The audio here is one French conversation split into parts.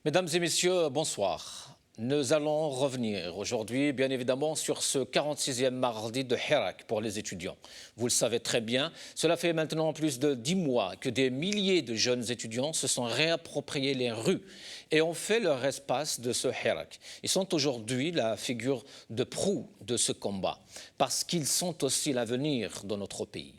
Mesdames et messieurs, bonsoir. Nous allons revenir aujourd'hui, bien évidemment, sur ce 46e mardi de Hirak pour les étudiants. Vous le savez très bien, cela fait maintenant plus de 10 mois que des milliers de jeunes étudiants se sont réappropriés les rues et ont fait leur espace de ce Hirak. Ils sont aujourd'hui la figure de proue de ce combat, parce qu'ils sont aussi l'avenir de notre pays.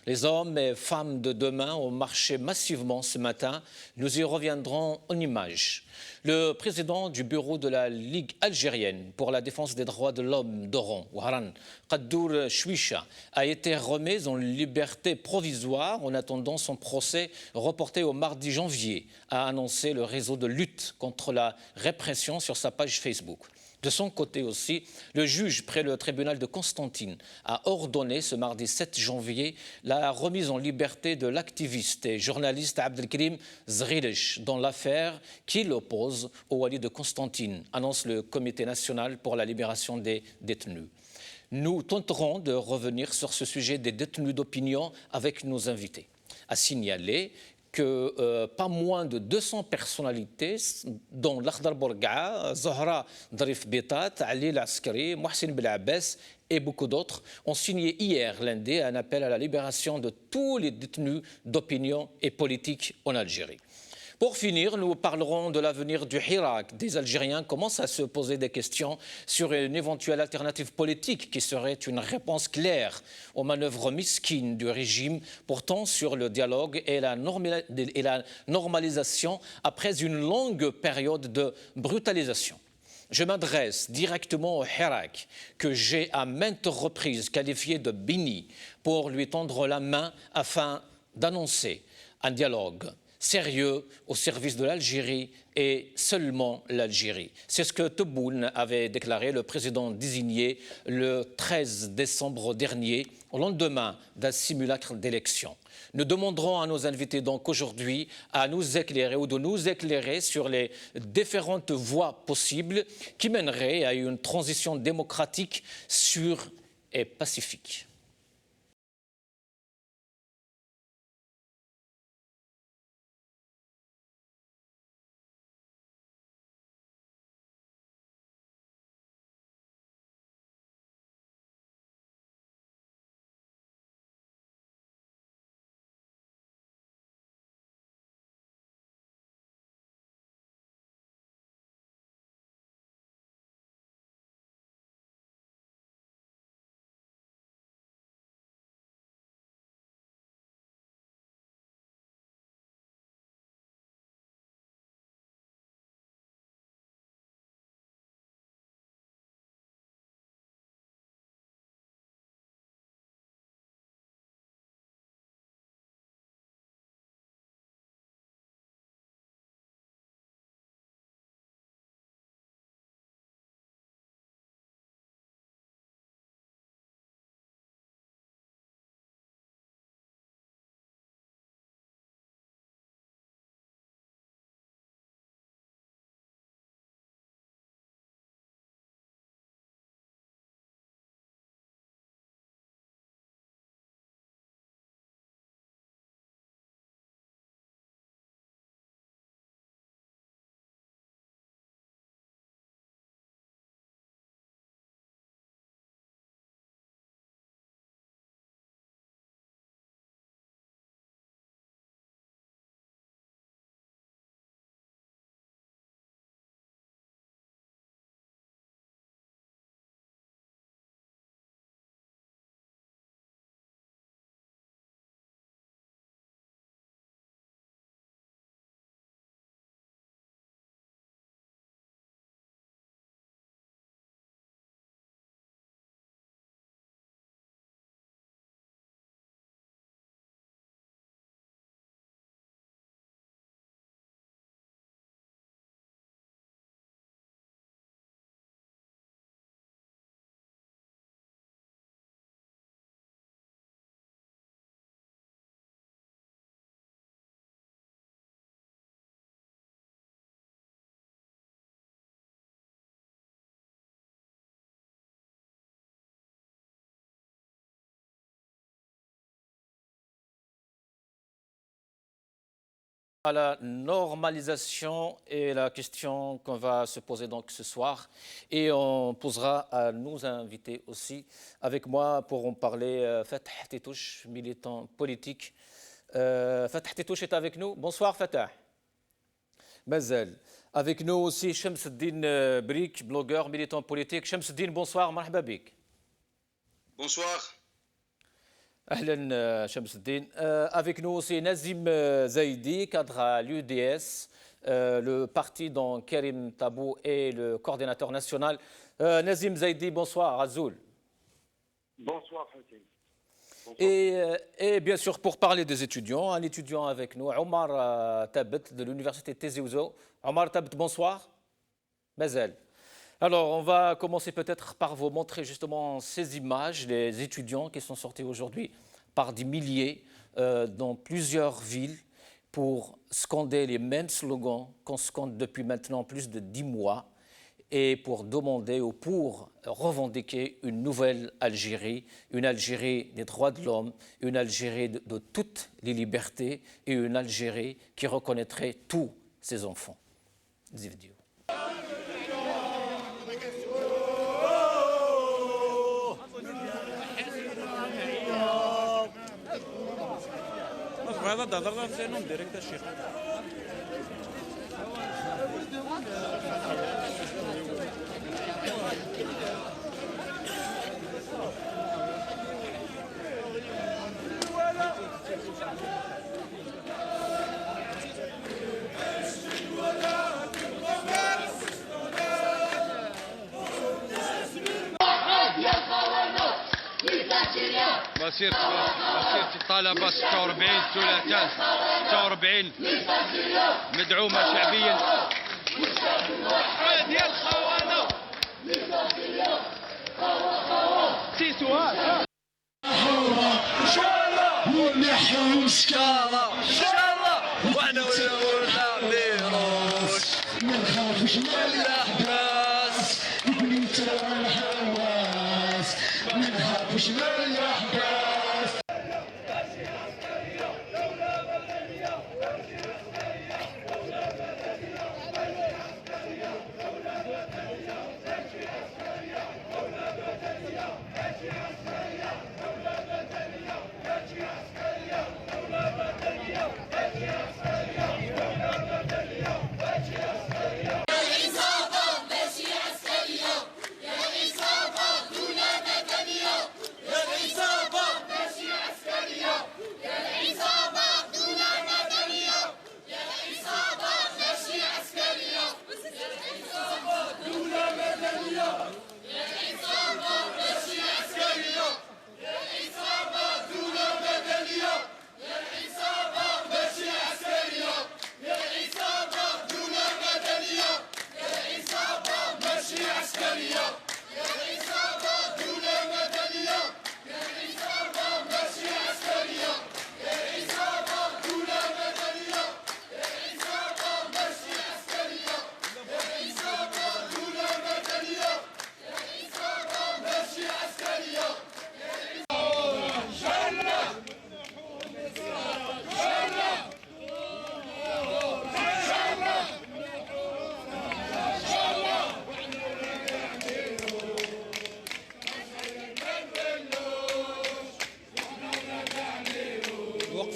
Les hommes et femmes de demain ont marché massivement ce matin. Nous y reviendrons en images. Le président du bureau de la Ligue algérienne pour la défense des droits de l'homme d'Oran, Ouharan Kaddour Chouicha, a été remis en liberté provisoire en attendant son procès reporté au mardi janvier, a annoncé le réseau de lutte contre la répression sur sa page Facebook. De son côté aussi, le juge près le tribunal de Constantine a ordonné ce mardi 7 janvier la remise en liberté de l'activiste et journaliste Abdelkrim Zghirish dans l'affaire qui l'oppose au wali de Constantine, annonce le Comité national pour la libération des détenus. Nous tenterons de revenir sur ce sujet des détenus d'opinion avec nos invités. À signaler que pas moins de 200 personnalités, dont Lakhdar Bourga'a, Zahra Darif Bitat, Ali Laskari, Mohsin Belabbès et beaucoup d'autres, ont signé hier lundi un appel à la libération de tous les détenus d'opinion et politique en Algérie. Pour finir, nous parlerons de l'avenir du Hirak. Des Algériens commencent à se poser des questions sur une éventuelle alternative politique qui serait une réponse claire aux manœuvres mesquines du régime portant sur le dialogue et la normalisation après une longue période de brutalisation. Je m'adresse directement au Hirak, que j'ai à maintes reprises qualifié de béni, pour lui tendre la main afin d'annoncer un dialogue sérieux au service de l'Algérie et seulement l'Algérie. C'est ce que Tebboune avait déclaré, le président désigné le 13 décembre dernier, au lendemain d'un simulacre d'élection. Nous demanderons à nos invités donc aujourd'hui à nous éclairer ou de nous éclairer sur les différentes voies possibles qui mèneraient à une transition démocratique sûre et pacifique. À la normalisation est la question qu'on va se poser donc ce soir et on posera à nos invités aussi. Avec moi pour en parler, Fatah Titouche, militant politique. Fatah Titouche est avec nous. Bonsoir Fatah. Mazel. Avec nous aussi Shamsuddin Brik, blogueur, militant politique. Shamsuddin, bonsoir, marhaba bik. Bonsoir. Ahlan Shamsuddin. Avec nous aussi Nazim Zaidi, cadre à l'UDS, le parti dont Karim Tabou est le coordinateur national. Nazim Zaidi, bonsoir, Azoul. Bonsoir, Fatim. Et bien sûr, pour parler des étudiants, un étudiant avec nous, Omar Tabet de l'université Tizi Ouzou. Omar Tabet, bonsoir. Mazel. Alors, on va commencer peut-être par vous montrer justement ces images, les étudiants qui sont sortis aujourd'hui par des milliers dans plusieurs villes pour scander les mêmes slogans qu'on scande depuis maintenant plus de 10 mois et pour demander ou pour revendiquer une nouvelle Algérie, une Algérie des droits de l'homme, une Algérie de toutes les libertés et une Algérie qui reconnaîtrait tous ses enfants. Zivdio. هذا ضرر فينهم ديريكت الشيخ مسيرة الطلبة 46 ثلاثان 46 مدعومة شعبيا ديال الخونة سيسوات ان شاء الله ونحو شكالة ان شاء الله وانا ولا ميروش ما نخافوش من الاحداث بنيت الحواس ما نخافوش من الاحداث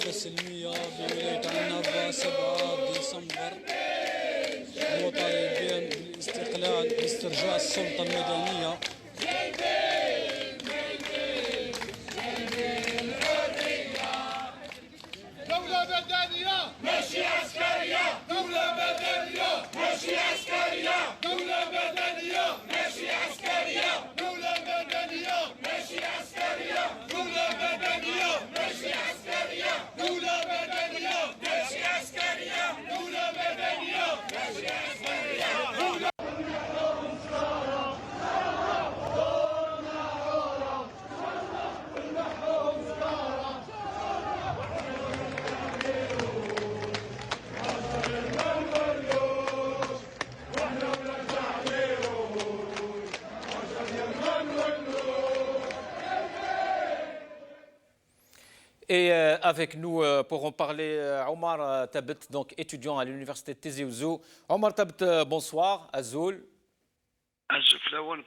السلمية بولاية عنابة 7 ديسمبر مطالبين بالاستقلال باسترجاع السلطة المدنية. دولة مدنية ماشي عسكرية. دولة مدنية ماشي عسكرية. دولة مدنية ماشي عسكرية. دولة مدنية ماشي عسكرية. دولة مدنية ماشي عسكرية. دولة مدنية ماشي عسكرية. دولة مدنية ماشي عسكرية. Et avec nous pour en parler, Omar Tabet, donc étudiant à l'université de Tizi Ouzou. Omar Tabet, bonsoir. Azoul.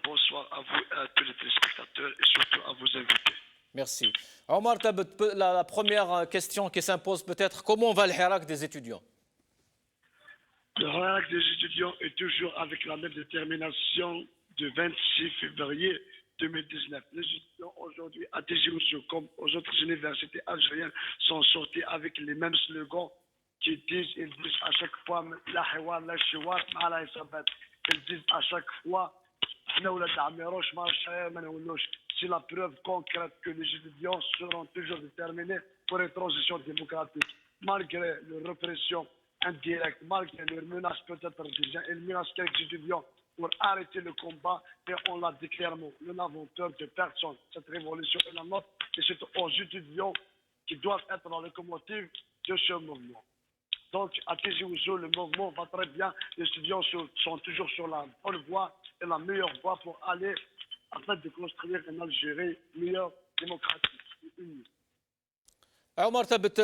Bonsoir à vous et à tous les téléspectateurs et surtout à vos invités. Merci. Omar Tabet, la première question qui s'impose peut-être, comment va le Hirak des étudiants? Le Hirak des étudiants est toujours avec la même détermination du 26 février 2019. Les étudiants aujourd'hui à Tizi Ouzou comme aux autres universités algériennes sont sortis avec les mêmes slogans ils disent à chaque fois la hiwar, la shiwar, ma la isabat. Ils disent à chaque fois c'est la preuve concrète que les étudiants seront toujours déterminés pour une transition démocratique. Malgré leur répression indirecte, malgré leurs menaces peut-être déjà, ils menacent quelques étudiants pour arrêter le combat, et on l'a dit clairement, nous n'avons peur de personne. Cette révolution est la nôtre, et c'est aux étudiants qui doivent être la locomotive de ce mouvement. Donc, à Tizi Ouzou, le mouvement va très bien. Les étudiants sont toujours sur la bonne voie et la meilleure voie pour aller afin de construire une Algérie meilleure, démocratique et unie. Omar Tabet,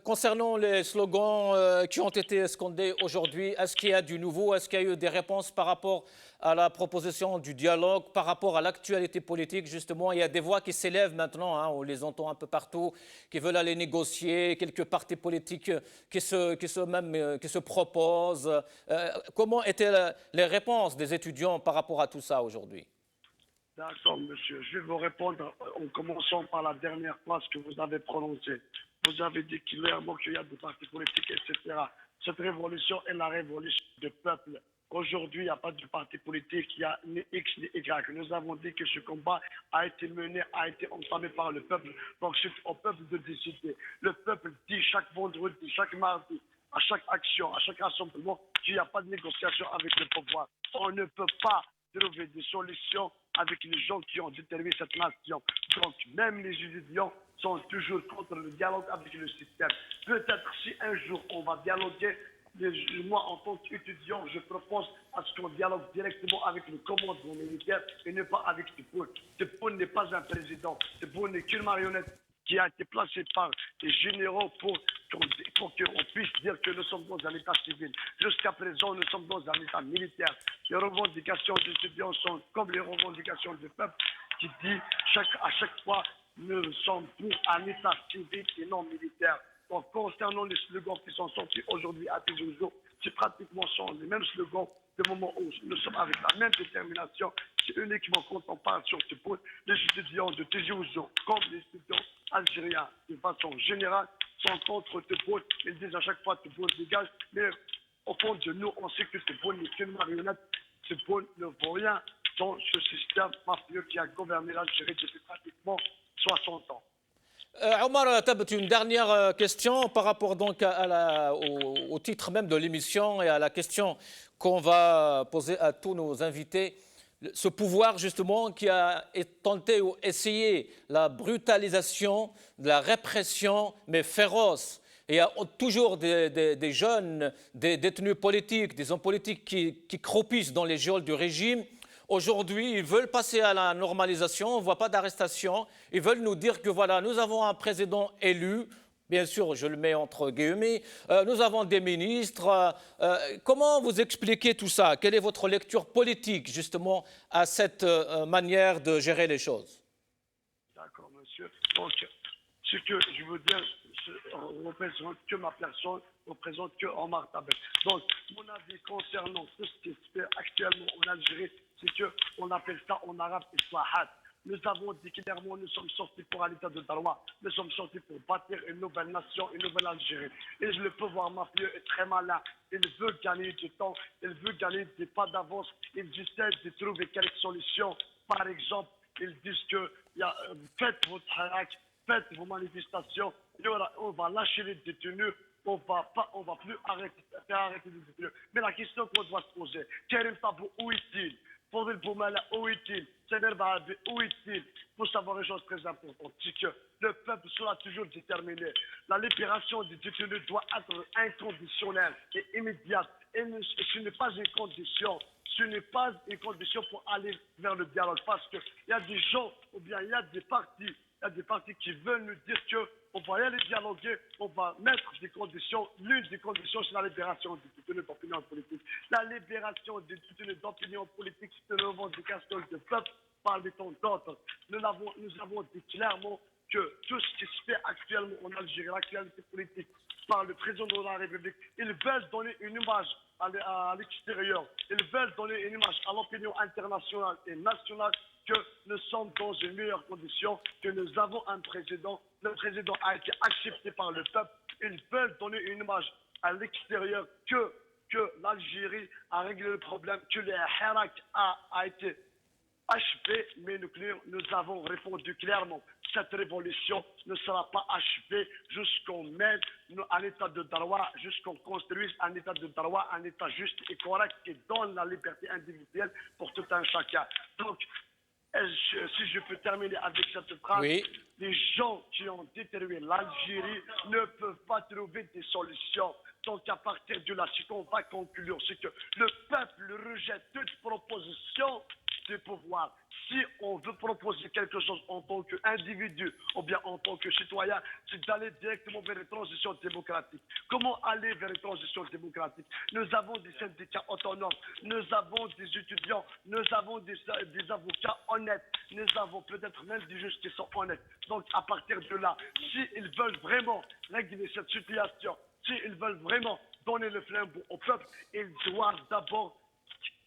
concernant les slogans qui ont été scandés aujourd'hui, est-ce qu'il y a du nouveau? Est-ce qu'il y a eu des réponses par rapport à la proposition du dialogue, par rapport à l'actualité politique? Justement, il y a des voix qui s'élèvent maintenant, on les entend un peu partout, qui veulent aller négocier, quelques partis politiques qui se proposent. Comment étaient les réponses des étudiants par rapport à tout ça aujourd'hui? D'accord, monsieur. Je vais vous répondre en commençant par la dernière phrase que vous avez prononcée. Vous avez dit clairement qu'il y a des partis politiques, etc. Cette révolution est la révolution du peuple. Aujourd'hui, il n'y a pas de parti politique, il n'y a ni X ni Y. Nous avons dit que ce combat a été mené, a été entamé par le peuple. Donc c'est au peuple de décider. Le peuple dit chaque vendredi, chaque mardi, à chaque action, à chaque rassemblement, qu'il n'y a pas de négociation avec le pouvoir. On ne peut pas trouver des solutions avec les gens qui ont déterminé cette nation. Donc, même les étudiants sont toujours contre le dialogue avec le système. Peut-être si un jour on va dialoguer, moi en tant qu'étudiant, je propose à ce qu'on dialogue directement avec le commandement militaire et ne pas avec Tebboune. Tebboune n'est pas un président. Tebboune n'est qu'une marionnette qui a été placée par les généraux pour qu'on puisse dire que nous sommes dans un état civil. Jusqu'à présent, nous sommes dans un état militaire. Les revendications des étudiants sont comme les revendications du peuple qui dit à chaque fois nous sommes pour un état civil et non militaire. Donc, concernant les slogans qui sont sortis aujourd'hui à Tizi Ouzou, c'est pratiquement sont les mêmes slogans du moment où nous sommes avec la même détermination. C'est uniquement quand on parle sur ce point, les étudiants de Tizi Ouzou, comme les étudiants algériens de façon générale, sont contre Tebboune. Ils disent à chaque fois Tebboune dégage, mais au fond de nous, on sait que Tebboune n'est qu'une marionnette. Tebboune ne vaut rien dans ce système mafieux qui a gouverné l'Algérie depuis pratiquement 60 ans. Omar Tabet, une dernière question par rapport donc au titre même de l'émission et à la question qu'on va poser à tous nos invités. Ce pouvoir justement qui a tenté ou essayé la brutalisation, de la répression, mais féroce. Et il y a toujours des jeunes, des détenus politiques, des hommes politiques qui croupissent dans les geôles du régime. Aujourd'hui, ils veulent passer à la normalisation, on ne voit pas d'arrestation. Ils veulent nous dire que voilà, nous avons un président élu, bien sûr, je le mets entre guillemets, nous avons des ministres. Comment vous expliquez tout ça? Quelle est votre lecture politique, justement, à cette manière de gérer les choses? D'accord, monsieur. Donc, ce que je veux dire, ne représente que ma personne, ne représente que Omar Tabet. Donc, mon avis concernant tout ce qui se fait actuellement en Algérie, c'est qu'on appelle ça en arabe islahat. Nous avons dit clairement, nous sommes sortis pour un état de droit. Nous sommes sortis pour bâtir une nouvelle nation, une nouvelle Algérie. Et le pouvoir mafieux est très malin. Il veut gagner du temps, il veut gagner des pas d'avance. Il essaie de trouver quelques solutions. Par exemple, ils disent que faites votre harak, faites vos manifestations. On va lâcher les détenus. On va plus faire arrêter les détenus. Mais la question qu'on doit se poser, Karim Tabou, où est-il? Fodil Boumala, où est-il? Sener Bahabi, où est-il? Il faut savoir une chose très importante, c'est que le peuple sera toujours déterminé. La libération des détenus doit être inconditionnelle et immédiate. Et ce n'est pas une condition. Ce n'est pas une condition pour aller vers le dialogue. Parce qu'il y a des gens, ou bien il y a des partis, il y a des partis qui veulent nous dire qu'on va y aller dialoguer, on va mettre des conditions. L'une des conditions, c'est la libération des détenus d'opinion politique. La libération des détenus d'opinion politique, c'est une revendication du peuple parmi tant d'autres. Nous avons dit clairement que tout ce qui se fait actuellement en Algérie, l'actualité politique, par le président de la République, ils veulent donner une image à l'extérieur. Ils veulent donner une image à l'opinion internationale et nationale que nous sommes dans une meilleure condition, que nous avons un président. Le président a été accepté par le peuple. Ils veulent donner une image à l'extérieur que l'Algérie a réglé le problème, que le Hirak a été achevé, mais nous avons répondu clairement. Cette révolution ne sera pas achevée jusqu'on mène un état de droit, jusqu'on construise un état de droit, un état juste et correct qui donne la liberté individuelle pour tout un chacun. Donc, si je peux terminer avec cette phrase, Oui. les gens qui ont détruit l'Algérie ne peuvent pas trouver des solutions. Donc à partir de là, ce qu'on va conclure, c'est que le peuple rejette toute proposition du pouvoir. Si on veut proposer quelque chose en tant qu'individu ou bien en tant que citoyen, c'est d'aller directement vers une transition démocratique. Comment aller vers une transition démocratique? Nous avons des syndicats autonomes, nous avons des étudiants, nous avons des avocats honnêtes, nous avons peut-être même des juges qui sont honnêtes. Donc à partir de là, s'ils veulent vraiment régler cette situation, s'ils veulent vraiment donner le flambeau au peuple, ils doivent d'abord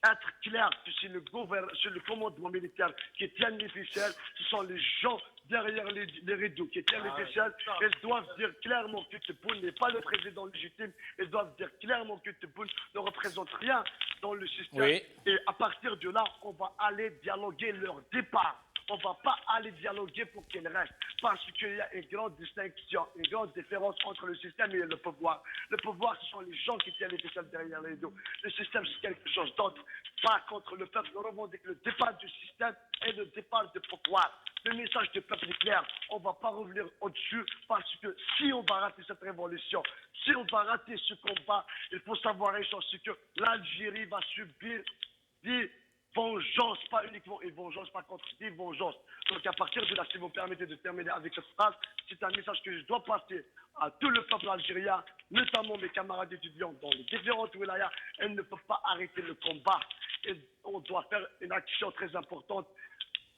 être clair que c'est le commandement militaire qui tient les ficelles, ce sont les gens derrière les rideaux qui tiennent les ficelles. Ils doivent dire clairement que Tebboune n'est pas le président légitime. Ils doivent dire clairement que Tebboune ne représente rien dans le système. Oui. Et à partir de là, on va aller dialoguer leur départ. On ne va pas aller dialoguer pour qu'ils restent. Parce qu'il y a une grande distinction, une grande différence entre le système et le pouvoir. Le pouvoir, ce sont les gens qui tiennent les ficelles derrière les dos. Le système, c'est quelque chose d'autre. Pas contre le peuple. Nous revendiquons le départ du système et le départ du pouvoir. Le message du peuple est clair. On ne va pas revenir au-dessus parce que si on va rater cette révolution, si on va rater ce combat, il faut savoir une chose, c'est que l'Algérie va subir des vengeance, pas uniquement une vengeance, pas contre des vengeances. Donc à partir de là, si vous me permettez de terminer avec cette phrase, c'est un message que je dois passer à tout le peuple algérien, notamment mes camarades étudiants dans les différentes wilayas. Elles ne peuvent pas arrêter le combat. Et on doit faire une action très importante.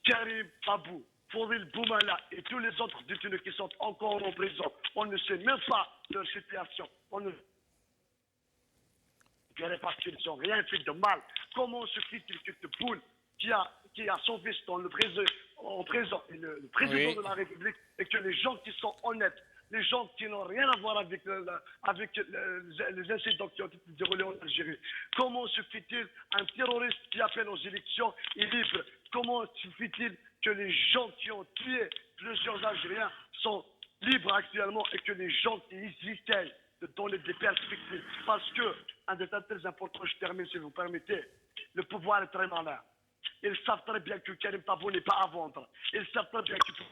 Karim Abou, Fodil Boumala et tous les autres détenus qui sont encore en prison, on ne sait même pas leur situation. On ne parce qu'ils n'ont rien fait de mal. Comment se fait-il que Tebboune, qui a son fils dans le président, le président de la République, et que les gens qui sont honnêtes, les gens qui n'ont rien à voir avec les incidents qui ont été déroulés en Algérie, comment se fait-il un terroriste qui appelle aux élections est libre? Comment se fait-il que les gens qui ont tué plusieurs Algériens sont libres actuellement et que les gens qui hésitaient de donner des perspectives? Parce que, un détail très important, je termine si vous permettez, le pouvoir est très malin. Ils savent très bien que Karim Tabou n'est pas à vendre. Ils savent très bien qu'il n'est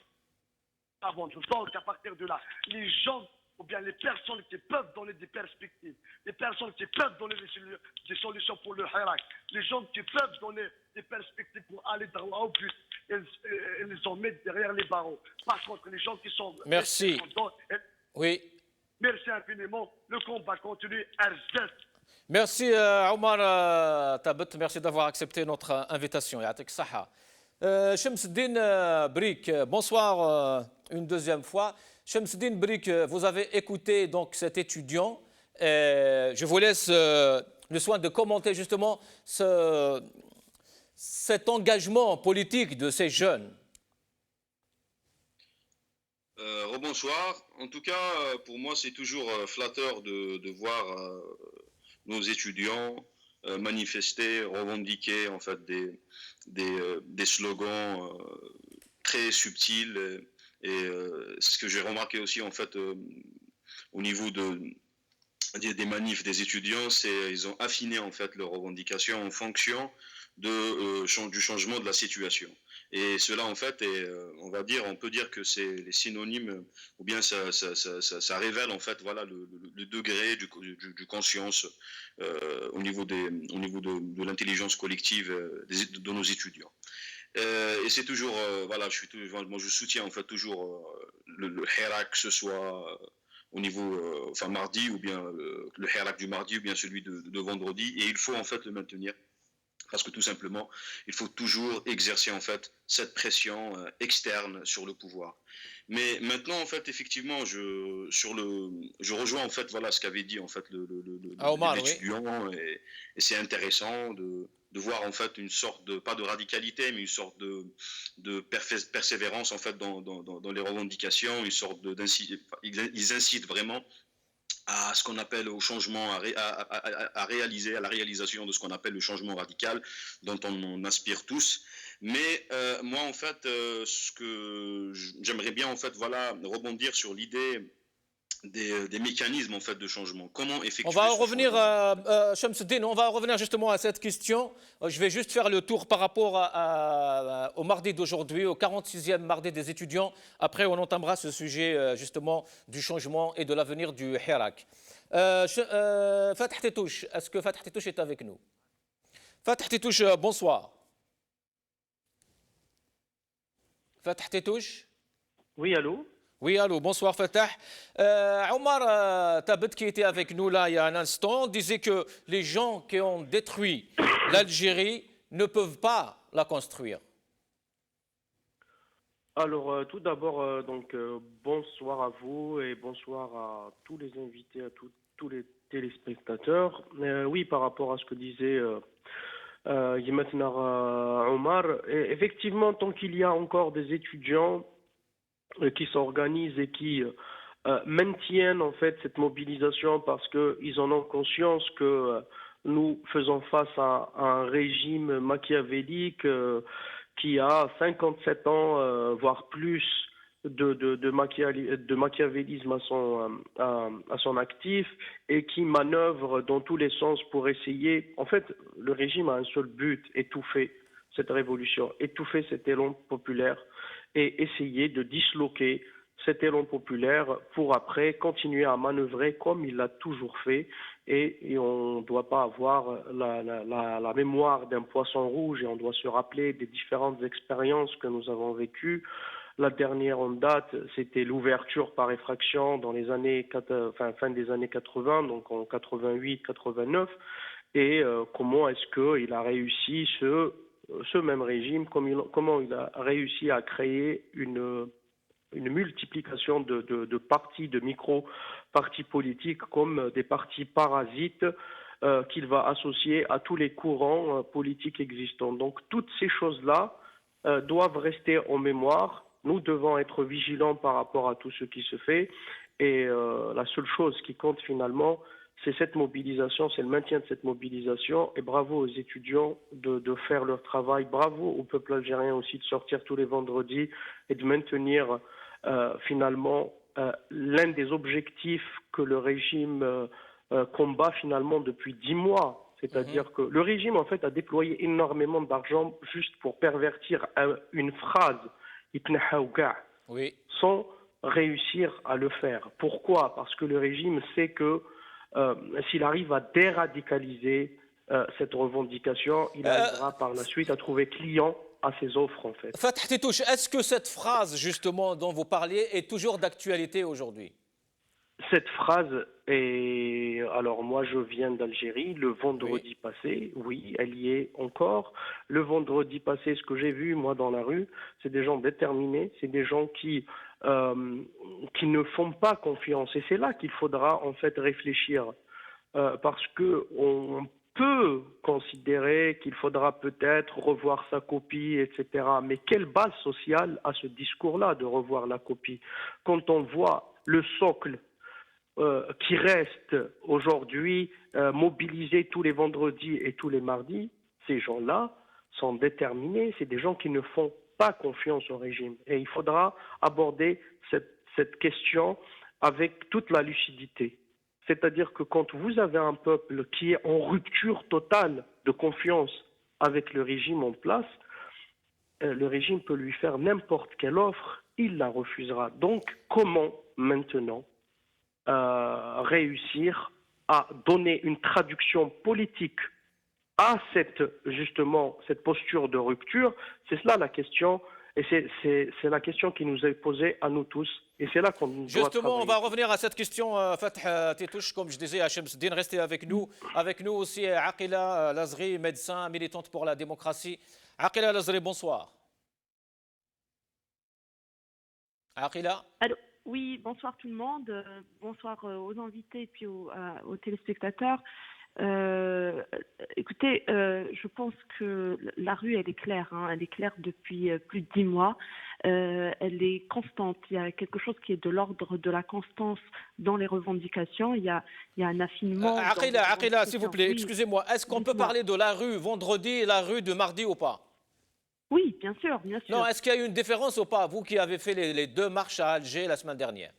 pas à vendre. Donc, à partir de là, les gens, ou bien les personnes qui peuvent donner des perspectives, les personnes qui peuvent donner des solutions pour le Hirak, les gens qui peuvent donner des perspectives pour aller droit au but, ils les en mettent derrière les barreaux. Par contre, les gens qui sont... Merci. Oui. Merci infiniment. Le combat continue. RZ. Merci Omar Tabat, merci d'avoir accepté notre invitation. Yatek Saha. Shamsuddin Brik, bonsoir une deuxième fois. Shamsuddin Brik, vous avez écouté donc cet étudiant. Je vous laisse le soin de commenter justement cet engagement politique de ces jeunes. Rebonsoir. En tout cas, pour moi, c'est toujours flatteur de voir nos étudiants manifester, revendiquer en fait des slogans très subtils. Et ce que j'ai remarqué aussi en fait au niveau des manifs des étudiants, c'est ils ont affiné en fait leurs revendications en fonction du changement de la situation. Et cela, en fait, on peut dire que c'est les synonymes, ou bien ça révèle, en fait, voilà, le degré du conscience au niveau de l'intelligence collective de nos étudiants. Et c'est toujours, voilà, moi, je soutiens en fait toujours le Hirak, que ce soit au niveau, enfin mardi, ou bien le Hirak du mardi, ou bien celui de vendredi, et il faut en fait le maintenir. Parce que tout simplement, il faut toujours exercer en fait cette pression externe sur le pouvoir. Mais maintenant, en fait, effectivement, je rejoins en fait voilà ce qu'avait dit en fait Ah, Omar, oui. l'étudiant, et c'est intéressant de voir en fait une sorte de, pas de radicalité, mais une sorte de persévérance en fait dans les revendications, une sorte ils incitent vraiment à ce qu'on appelle au changement, à réaliser, à la réalisation de ce qu'on appelle le changement radical, dont on aspire tous. Mais moi, en fait, ce que j'aimerais bien, en fait, voilà, rebondir sur l'idée des mécanismes, en fait, de changement. Comment On effectuer va ce revenir, changement? Shamsuddin, on va revenir justement à cette question. Je vais juste faire le tour par rapport au mardi d'aujourd'hui, au 46e mardi des étudiants. Après, on entamera ce sujet justement du changement et de l'avenir du Hirak. Fatah Tetouche, est-ce que Fatah Tetouche est avec nous? Fatah Tetouche, bonsoir. Fatah Tetouche? Oui, allô? Oui, allô, bonsoir Fatah. Omar Tabet, qui était avec nous là il y a un instant, disait que les gens qui ont détruit l'Algérie ne peuvent pas la construire. Alors, tout d'abord, bonsoir à vous et bonsoir à tous les invités, à tous les téléspectateurs. Oui, par rapport à ce que disait Yemetnar Omar, effectivement, tant qu'il y a encore des étudiants qui s'organisent et qui maintiennent en fait cette mobilisation parce qu'ils en ont conscience que nous faisons face à un régime machiavélique qui a 57 ans, voire plus, de machiavélisme à son actif et qui manœuvre dans tous les sens pour essayer. En fait, le régime a un seul but: étouffer cette révolution, étouffer cet élan populaire et essayer de disloquer cet élan populaire pour après continuer à manœuvrer comme il l'a toujours fait. Et on ne doit pas avoir la mémoire d'un poisson rouge et on doit se rappeler des différentes expériences que nous avons vécues. La dernière en date, c'était l'ouverture par effraction dans les années, fin des années 80, donc en 88, 89. Et comment est-ce qu'il a réussi ce même régime, comment il a réussi à créer une multiplication de partis, de micro-partis politiques comme des partis parasites qu'il va associer à tous les courants politiques existants. Donc toutes ces choses-là doivent rester en mémoire. Nous devons être vigilants par rapport à tout ce qui se fait. Et la seule chose qui compte finalement, c'est cette mobilisation, c'est le maintien de cette mobilisation. Et bravo aux étudiants de faire leur travail. Bravo au peuple algérien aussi de sortir tous les vendredis et de maintenir finalement l'un des objectifs que le régime combat finalement depuis 10 mois. C'est-à-dire que le régime en fait a déployé énormément d'argent juste pour pervertir une phrase, Oui. sans réussir à le faire. Pourquoi? Parce que le régime sait que s'il arrive à déradicaliser cette revendication, il arrivera par la suite à trouver client à ses offres en fait. Fatah Tetouche, est-ce que cette phrase justement dont vous parliez est toujours d'actualité aujourd'hui? Cette phrase est... Alors moi je viens d'Algérie, le vendredi passé, oui, elle y est encore. Le vendredi passé, ce que j'ai vu moi dans la rue, c'est des gens déterminés, c'est des gens qui ne font pas confiance. Et c'est là qu'il faudra en fait réfléchir. Parce qu'on peut considérer qu'il faudra peut-être revoir sa copie, etc. Mais quelle base sociale a ce discours-là de revoir la copie? Quand on voit le socle qui reste aujourd'hui mobilisé tous les vendredis et tous les mardis, ces gens-là sont déterminés, c'est des gens qui ne font pas confiance au régime. Et il faudra aborder cette question avec toute la lucidité. C'est-à-dire que quand vous avez un peuple qui est en rupture totale de confiance avec le régime en place, le régime peut lui faire n'importe quelle offre, il la refusera. Donc comment maintenant réussir à donner une traduction politique à cette posture de rupture. C'est cela la question, et c'est la question qui nous est posée à nous tous, et c'est là qu'on doit Justement, on travailler. va revenir à cette question, Fatah Tétouche, comme je disais à Chemseddine, restez avec nous. Avec nous aussi, Aqila Lazri, médecin, militante pour la démocratie. Aqila Lazri, bonsoir. Aqila. Allô, oui, bonsoir tout le monde, bonsoir aux invités et puis aux téléspectateurs. Écoutez, je pense que la rue, elle est claire, hein, elle est claire depuis plus de 10 mois. Elle est constante. Il y a quelque chose qui est de l'ordre de la constance dans les revendications. Il y a un affinement. Aqila, s'il vous plaît, oui, excusez-moi. Est-ce qu'on peut parler de la rue vendredi et la rue de mardi ou pas? Oui, bien sûr, bien sûr. Non, est-ce qu'il y a eu une différence ou pas, vous qui avez fait les deux marches à Alger la semaine dernière?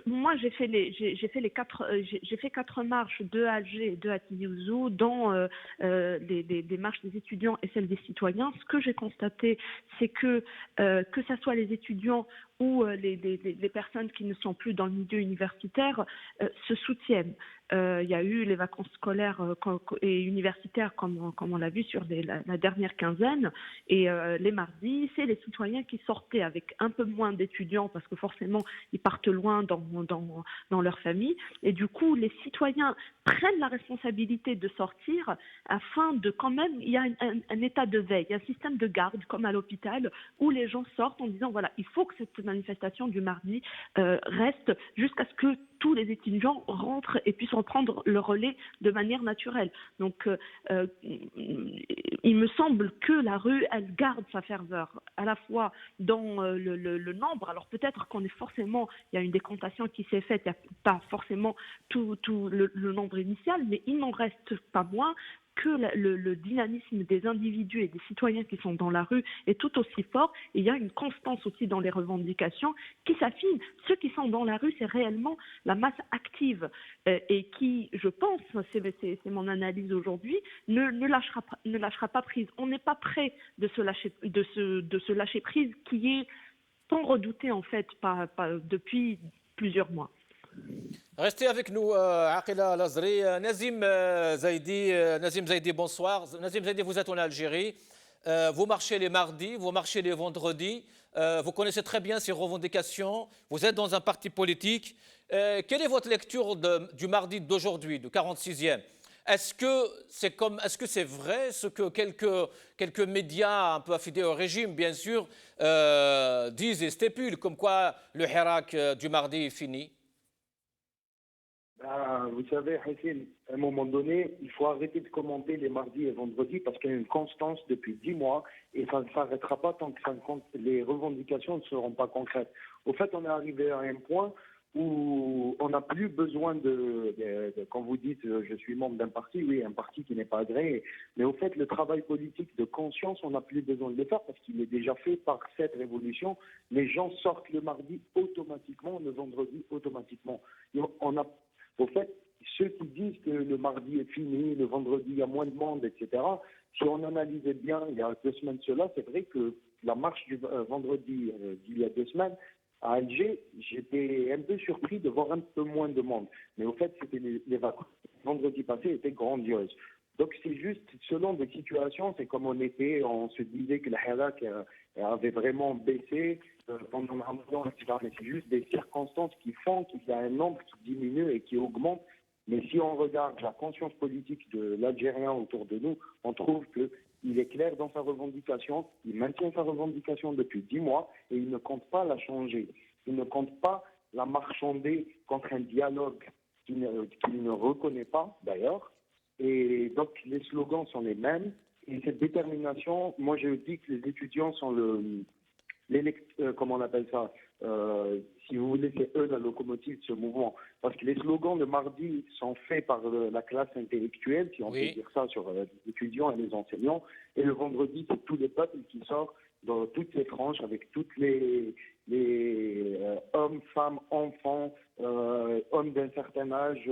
Moi, j'ai fait 4 marches, 2 à Alger et 2 à Tizi Ouzou, dont des marches des étudiants et celles des citoyens. Ce que j'ai constaté, c'est que ça soit les étudiants ou les personnes qui ne sont plus dans le milieu universitaire se soutiennent. Il y a eu les vacances scolaires et universitaires, comme on l'a vu sur la dernière quinzaine, et les mardis, c'est les citoyens qui sortaient avec un peu moins d'étudiants, parce que forcément, ils partent loin dans leur famille, et du coup, les citoyens prennent la responsabilité de sortir afin de quand même, il y a un état de veille, il y a un système de garde, comme à l'hôpital, où les gens sortent en disant, voilà, il faut que cette manifestation du mardi reste jusqu'à ce que tous les étudiants rentrent et puissent reprendre le relais de manière naturelle. Donc, il me semble que la rue, elle garde sa ferveur, à la fois dans le nombre. Alors peut-être qu'on est forcément, il y a une décomptation qui s'est faite, il n'y a pas forcément tout le nombre initial, mais il n'en reste pas moins que le dynamisme des individus et des citoyens qui sont dans la rue est tout aussi fort. Et il y a une constance aussi dans les revendications qui s'affinent. Ceux qui sont dans la rue, c'est réellement la masse active et qui, je pense, c'est mon analyse aujourd'hui, ne lâchera pas prise. On n'est pas prêt de se lâcher prise qui est tant redouté en fait depuis plusieurs mois. Restez avec nous, Aqila Lazri. Nazim Zaidi, bonsoir. Nazim Zaidi, vous êtes en Algérie. Vous marchez les mardis, vous marchez les vendredis. Vous connaissez très bien ces revendications. Vous êtes dans un parti politique. Quelle est votre lecture du mardi d'aujourd'hui, du 46e? Est-ce que c'est vrai ce que quelques médias un peu affidés au régime, bien sûr, disent et stipulent, comme quoi le Hirak du mardi est fini? Vous savez, Hassine, à un moment donné, il faut arrêter de commenter les mardis et vendredis parce qu'il y a une constance depuis 10 mois et ça ne s'arrêtera pas tant que les revendications ne seront pas concrètes. Au fait, on est arrivé à un point où on n'a plus besoin quand vous dites je suis membre d'un parti, oui, un parti qui n'est pas agréé, mais au fait, le travail politique de conscience, on n'a plus besoin de le faire parce qu'il est déjà fait par cette révolution. Les gens sortent le mardi automatiquement, le vendredi automatiquement. Au fait, ceux qui disent que le mardi est fini, le vendredi il y a moins de monde, etc., si on analysait bien, il y a 2 semaines cela, c'est vrai que la marche du vendredi d'il y a 2 semaines, à Alger, j'étais un peu surpris de voir un peu moins de monde. Mais au fait, c'était les vacances. Vendredi passé étaient grandioses. Donc c'est juste, selon des situations, c'est comme on se disait que la Hirak avait vraiment baissé pendant le Ramadan, etc. Mais c'est juste des circonstances qui font qu'il y a un nombre qui diminue et qui augmente. Mais si on regarde la conscience politique de l'Algérien autour de nous, on trouve qu'il est clair dans sa revendication, il maintient sa revendication depuis 10 mois et il ne compte pas la changer. Il ne compte pas la marchander contre un dialogue qu'il ne reconnaît pas d'ailleurs. Et donc, les slogans sont les mêmes. Et cette détermination, moi, je dis que les étudiants sont comment on appelle ça si vous voulez, c'est eux la locomotive de ce mouvement. Parce que les slogans de mardi sont faits par la classe intellectuelle, si on peut dire ça, sur les étudiants et les enseignants. Et le vendredi, c'est tous les peuples qui sortent dans toutes les tranches, avec toutes les hommes, femmes, enfants, hommes d'un certain âge,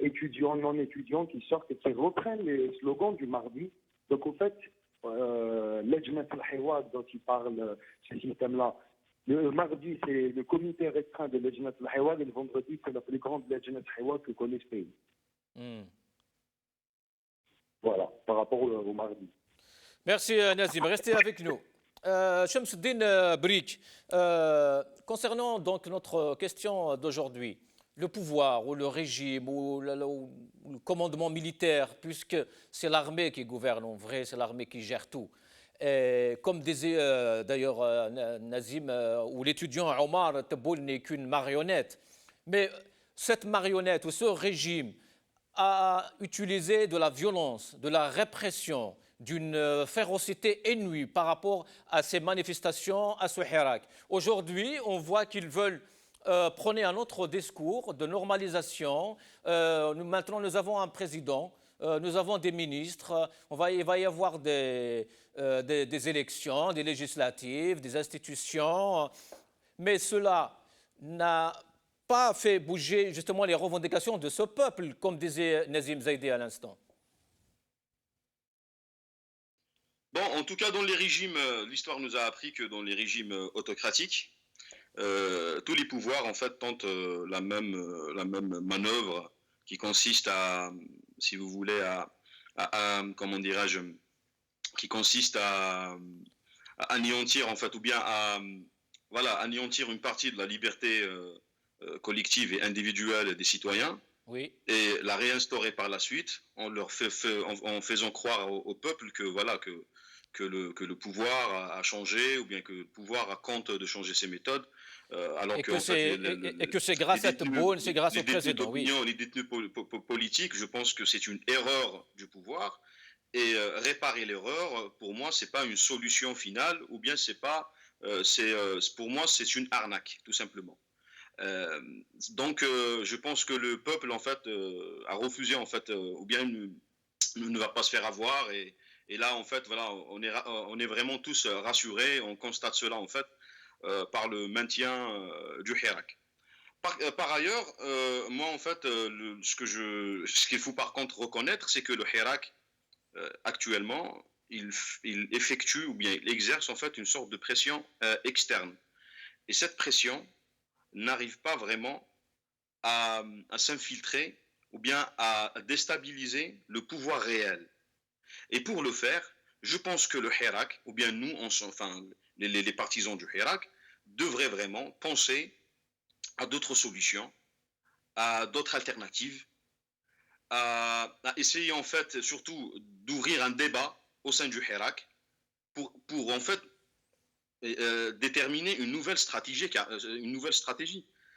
étudiants, non étudiants, qui sortent et qui reprennent les slogans du mardi. Donc au fait, l'Ejmet al-Hiwad dont il parle, ce système-là, le mardi c'est le comité restreint de l'Ejmet al-Hiwad et le vendredi c'est la plus grande Ejmet al-Hiwad que connaît ce pays. Voilà, par rapport au mardi. Merci Nazim, restez avec nous. Shamsuddin Brik, concernant donc notre question d'aujourd'hui, le pouvoir ou le régime ou le commandement militaire, puisque c'est l'armée qui gouverne en vrai, c'est l'armée qui gère tout. Et comme disait d'ailleurs Nazim ou l'étudiant Omar Tebboul n'est qu'une marionnette. Mais cette marionnette ou ce régime a utilisé de la violence, de la répression, d'une férocité inouïe par rapport à ces manifestations à ce Hirak. Aujourd'hui, on voit qu'ils veulent prôner un autre discours de normalisation. Maintenant, nous avons un président, nous avons des ministres, il va y avoir des élections, des législatives, des institutions, mais cela n'a pas fait bouger justement les revendications de ce peuple, comme disait Nazim Zaidi à l'instant. Bon, en tout cas, dans les régimes, l'histoire nous a appris que dans les régimes autocratiques, tous les pouvoirs en fait tentent la même manœuvre qui consiste à, si vous voulez, comment dirais-je, qui consiste à anéantir en fait, ou bien à voilà, anéantir une partie de la liberté collective et individuelle des citoyens. Oui. Et la réinstaurer par la suite en en faisant croire au peuple que voilà que le pouvoir a changé ou bien que le pouvoir compte de changer ses méthodes. Alors et que c'est grâce à Tebboune, c'est grâce au président. Oui. Les détenus politiques, je pense que c'est une erreur du pouvoir. Et réparer l'erreur, pour moi, c'est pas une solution finale, ou bien c'est pas, pour moi, c'est une arnaque, tout simplement. Donc, je pense que le peuple, en fait, a refusé, en fait, ou bien ne va pas se faire avoir. Et là, en fait, voilà, on est vraiment tous rassurés. On constate cela, en fait, par le maintien du Hirak. Par ailleurs, moi, en fait, ce qu'il faut par contre reconnaître, c'est que le Hirak, actuellement, il effectue ou bien il exerce, en fait, une sorte de pression externe. Et cette pression n'arrive pas vraiment à s'infiltrer ou bien à déstabiliser le pouvoir réel. Et pour le faire, je pense que le Hirak, ou bien nous, enfin les partisans du Hirak, devraient vraiment penser à d'autres solutions, à d'autres alternatives, à essayer en fait surtout d'ouvrir un débat au sein du Hirak pour en fait déterminer une nouvelle stratégie.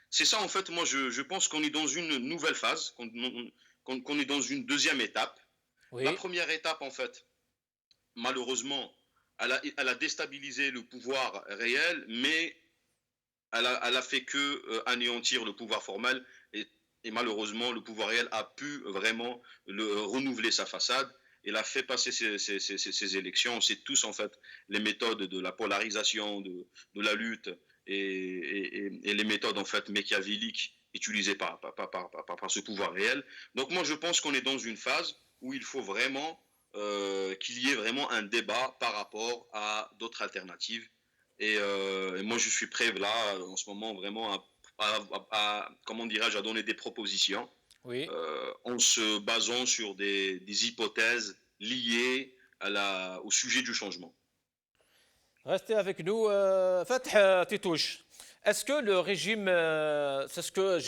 C'est ça en fait, moi je pense qu'on est dans une nouvelle phase, qu'on est dans une deuxième étape. Oui. La première étape en fait, malheureusement, elle a déstabilisé le pouvoir réel, mais elle a fait que anéantir le pouvoir formel et malheureusement le pouvoir réel a pu vraiment renouveler sa façade. Il a fait passer ces élections. On sait tous en fait les méthodes de la polarisation, de la lutte et les méthodes en fait machiavéliques utilisées par ce pouvoir réel. Donc moi je pense qu'on est dans une phase où il faut vraiment qu'il y ait vraiment un débat par rapport à d'autres alternatives. Et moi je suis prêt là en ce moment vraiment comment dirais-je, à donner des propositions. Oui. En se basant sur des hypothèses liées au sujet du changement. Restez avec nous. Fath Titouche, est-ce que le régime, c'est ce que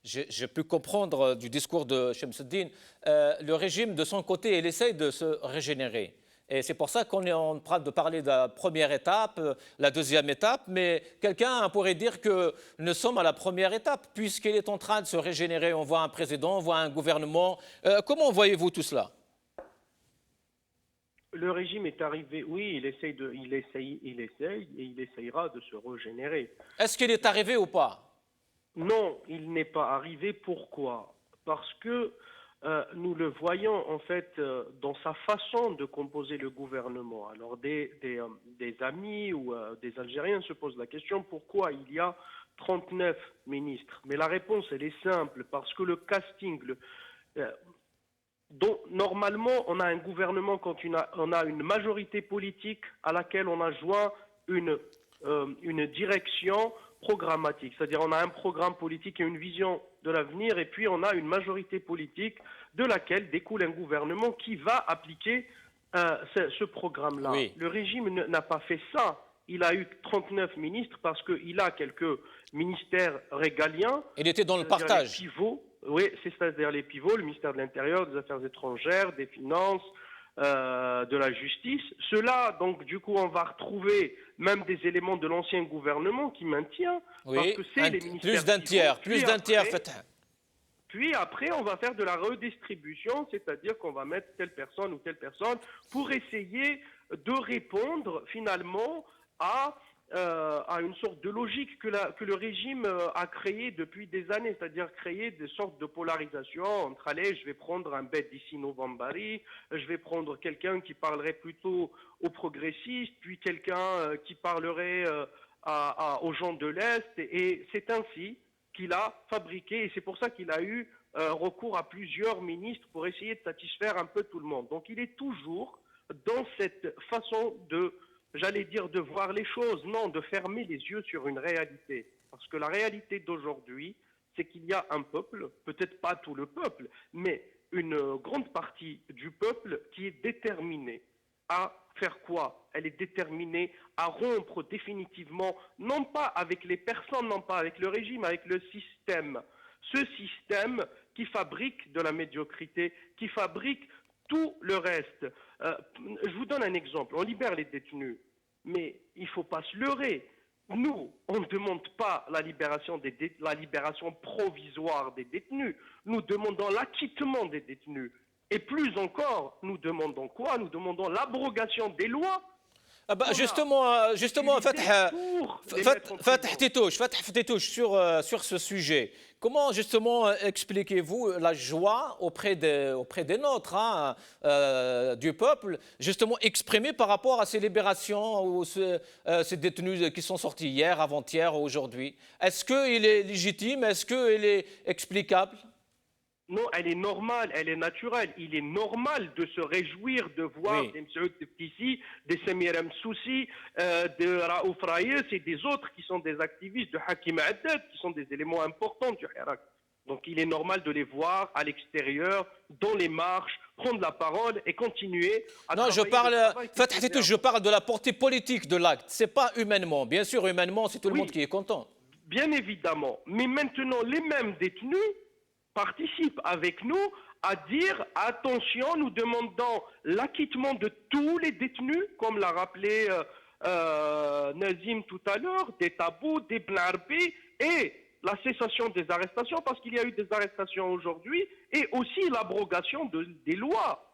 j'ai pu comprendre du discours de Shamsuddin, le régime de son côté, il essaye de se régénérer. Et c'est pour ça qu'on est en train de parler de la première étape, la deuxième étape, mais quelqu'un pourrait dire que nous sommes à la première étape, puisqu'il est en train de se régénérer. On voit un président, on voit un gouvernement. Comment voyez-vous tout cela? Le régime est arrivé, oui, il essaye et il essayera de se régénérer. Est-ce qu'il est arrivé ou pas? Non, il n'est pas arrivé. Pourquoi? Parce que nous le voyons en fait dans sa façon de composer le gouvernement. Alors des amis ou des Algériens se posent la question pourquoi il y a 39 ministres. Mais la réponse elle est simple, parce que le casting, donc, normalement on a un gouvernement quand on a une majorité politique à laquelle on a joint une direction programmatique. C'est-à-dire on a un programme politique et une vision de l'avenir, et puis on a une majorité politique de laquelle découle un gouvernement qui va appliquer ce programme-là. Oui. Le régime n'a pas fait ça. Il a eu 39 ministres parce qu'il a quelques ministères régaliens. Il était dans le partage. Les pivots, oui, c'est-à-dire les pivots, le ministère de l'Intérieur, des Affaires étrangères, des Finances, de la Justice. Cela, donc, du coup, on va retrouver même des éléments de l'ancien gouvernement qui maintient. Oui, parce que c'est les ministères plus d'un tiers, pivots. plus d'un tiers, Fatah. Puis après, on va faire de la redistribution, c'est-à-dire qu'on va mettre telle personne ou telle personne pour essayer de répondre finalement à une sorte de logique que le régime a créée depuis des années, c'est-à-dire créer des sortes de polarisation entre, allez, je vais prendre un bête d'ici Novambari, je vais prendre quelqu'un qui parlerait plutôt aux progressistes, puis quelqu'un qui parlerait aux gens de l'Est, et c'est ainsi qu'il a fabriqué, et c'est pour ça qu'il a eu recours à plusieurs ministres pour essayer de satisfaire un peu tout le monde. Donc il est toujours dans cette façon de, j'allais dire, de voir les choses, non, de fermer les yeux sur une réalité. Parce que la réalité d'aujourd'hui, c'est qu'il y a un peuple, peut-être pas tout le peuple, mais une grande partie du peuple qui est déterminée à faire quoi? Elle est déterminée à rompre définitivement, non pas avec les personnes, non pas avec le régime, avec le système. Ce système qui fabrique de la médiocrité, qui fabrique tout le reste. Je vous donne un exemple. On libère les détenus, mais il ne faut pas se leurrer. Nous, on ne demande pas la libération provisoire des détenus. Nous demandons l'acquittement des détenus. Et plus encore, nous demandons quoi? Nous demandons l'abrogation des lois. Ah bah justement, Fatah Tétouche, sur ce sujet, comment justement expliquez-vous la joie auprès des nôtres, du peuple, justement exprimée par rapport à ces libérations ou ces détenus qui sont sortis hier, avant-hier, aujourd'hui? Est-ce qu'il est légitime? Est-ce qu'il est explicable? Non, elle est normale, elle est naturelle. Il est normal de se réjouir de voir des M. Teptissi, des Samir Msoussi, de Raouf Raïs et des autres qui sont des activistes, de Hakim Haddad, qui sont des éléments importants du Hirak. Donc il est normal de les voir à l'extérieur, dans les marches, prendre la parole et continuer à non, travailler. je parle de la portée politique de l'acte. Ce n'est pas humainement. Bien sûr, humainement, c'est tout le monde qui est content. Bien évidemment. Mais maintenant, les mêmes détenus participent avec nous à dire attention, nous demandons l'acquittement de tous les détenus, comme l'a rappelé Nazim tout à l'heure, des Tabou, des Ibn Arbi, et la cessation des arrestations, parce qu'il y a eu des arrestations aujourd'hui, et aussi l'abrogation des lois.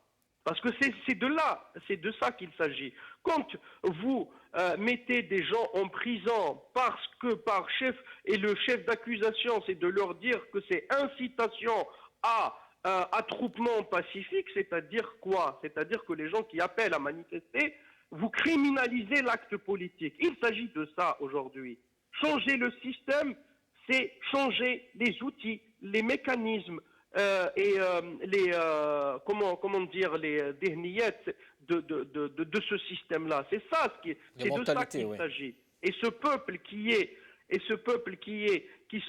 Parce que c'est de ça qu'il s'agit. Quand vous mettez des gens en prison parce que par chef, et le chef d'accusation, c'est de leur dire que c'est incitation à attroupement pacifique, c'est-à-dire quoi? C'est-à-dire que les gens qui appellent à manifester, vous criminalisez l'acte politique. Il s'agit de ça aujourd'hui. Changer le système, c'est changer les outils, les mécanismes, et les déhniyat de ce système-là. C'est ça c'est de ça qu'il s'agit. Et ce peuple qui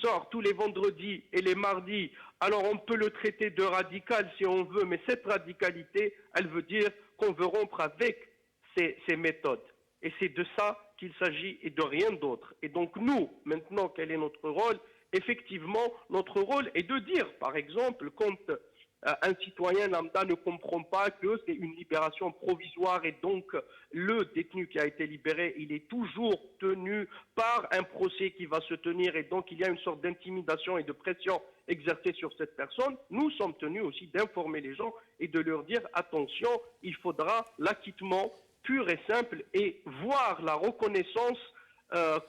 sort tous les vendredis et les mardis, alors on peut le traiter de radical si on veut, mais cette radicalité, elle veut dire qu'on veut rompre avec ces méthodes. Et c'est de ça qu'il s'agit et de rien d'autre. Et donc nous, maintenant, quel est notre rôle? Effectivement, notre rôle est de dire, par exemple, quand un citoyen lambda ne comprend pas que c'est une libération provisoire et donc le détenu qui a été libéré, il est toujours tenu par un procès qui va se tenir et donc il y a une sorte d'intimidation et de pression exercée sur cette personne, nous sommes tenus aussi d'informer les gens et de leur dire attention, il faudra l'acquittement pur et simple et voir la reconnaissance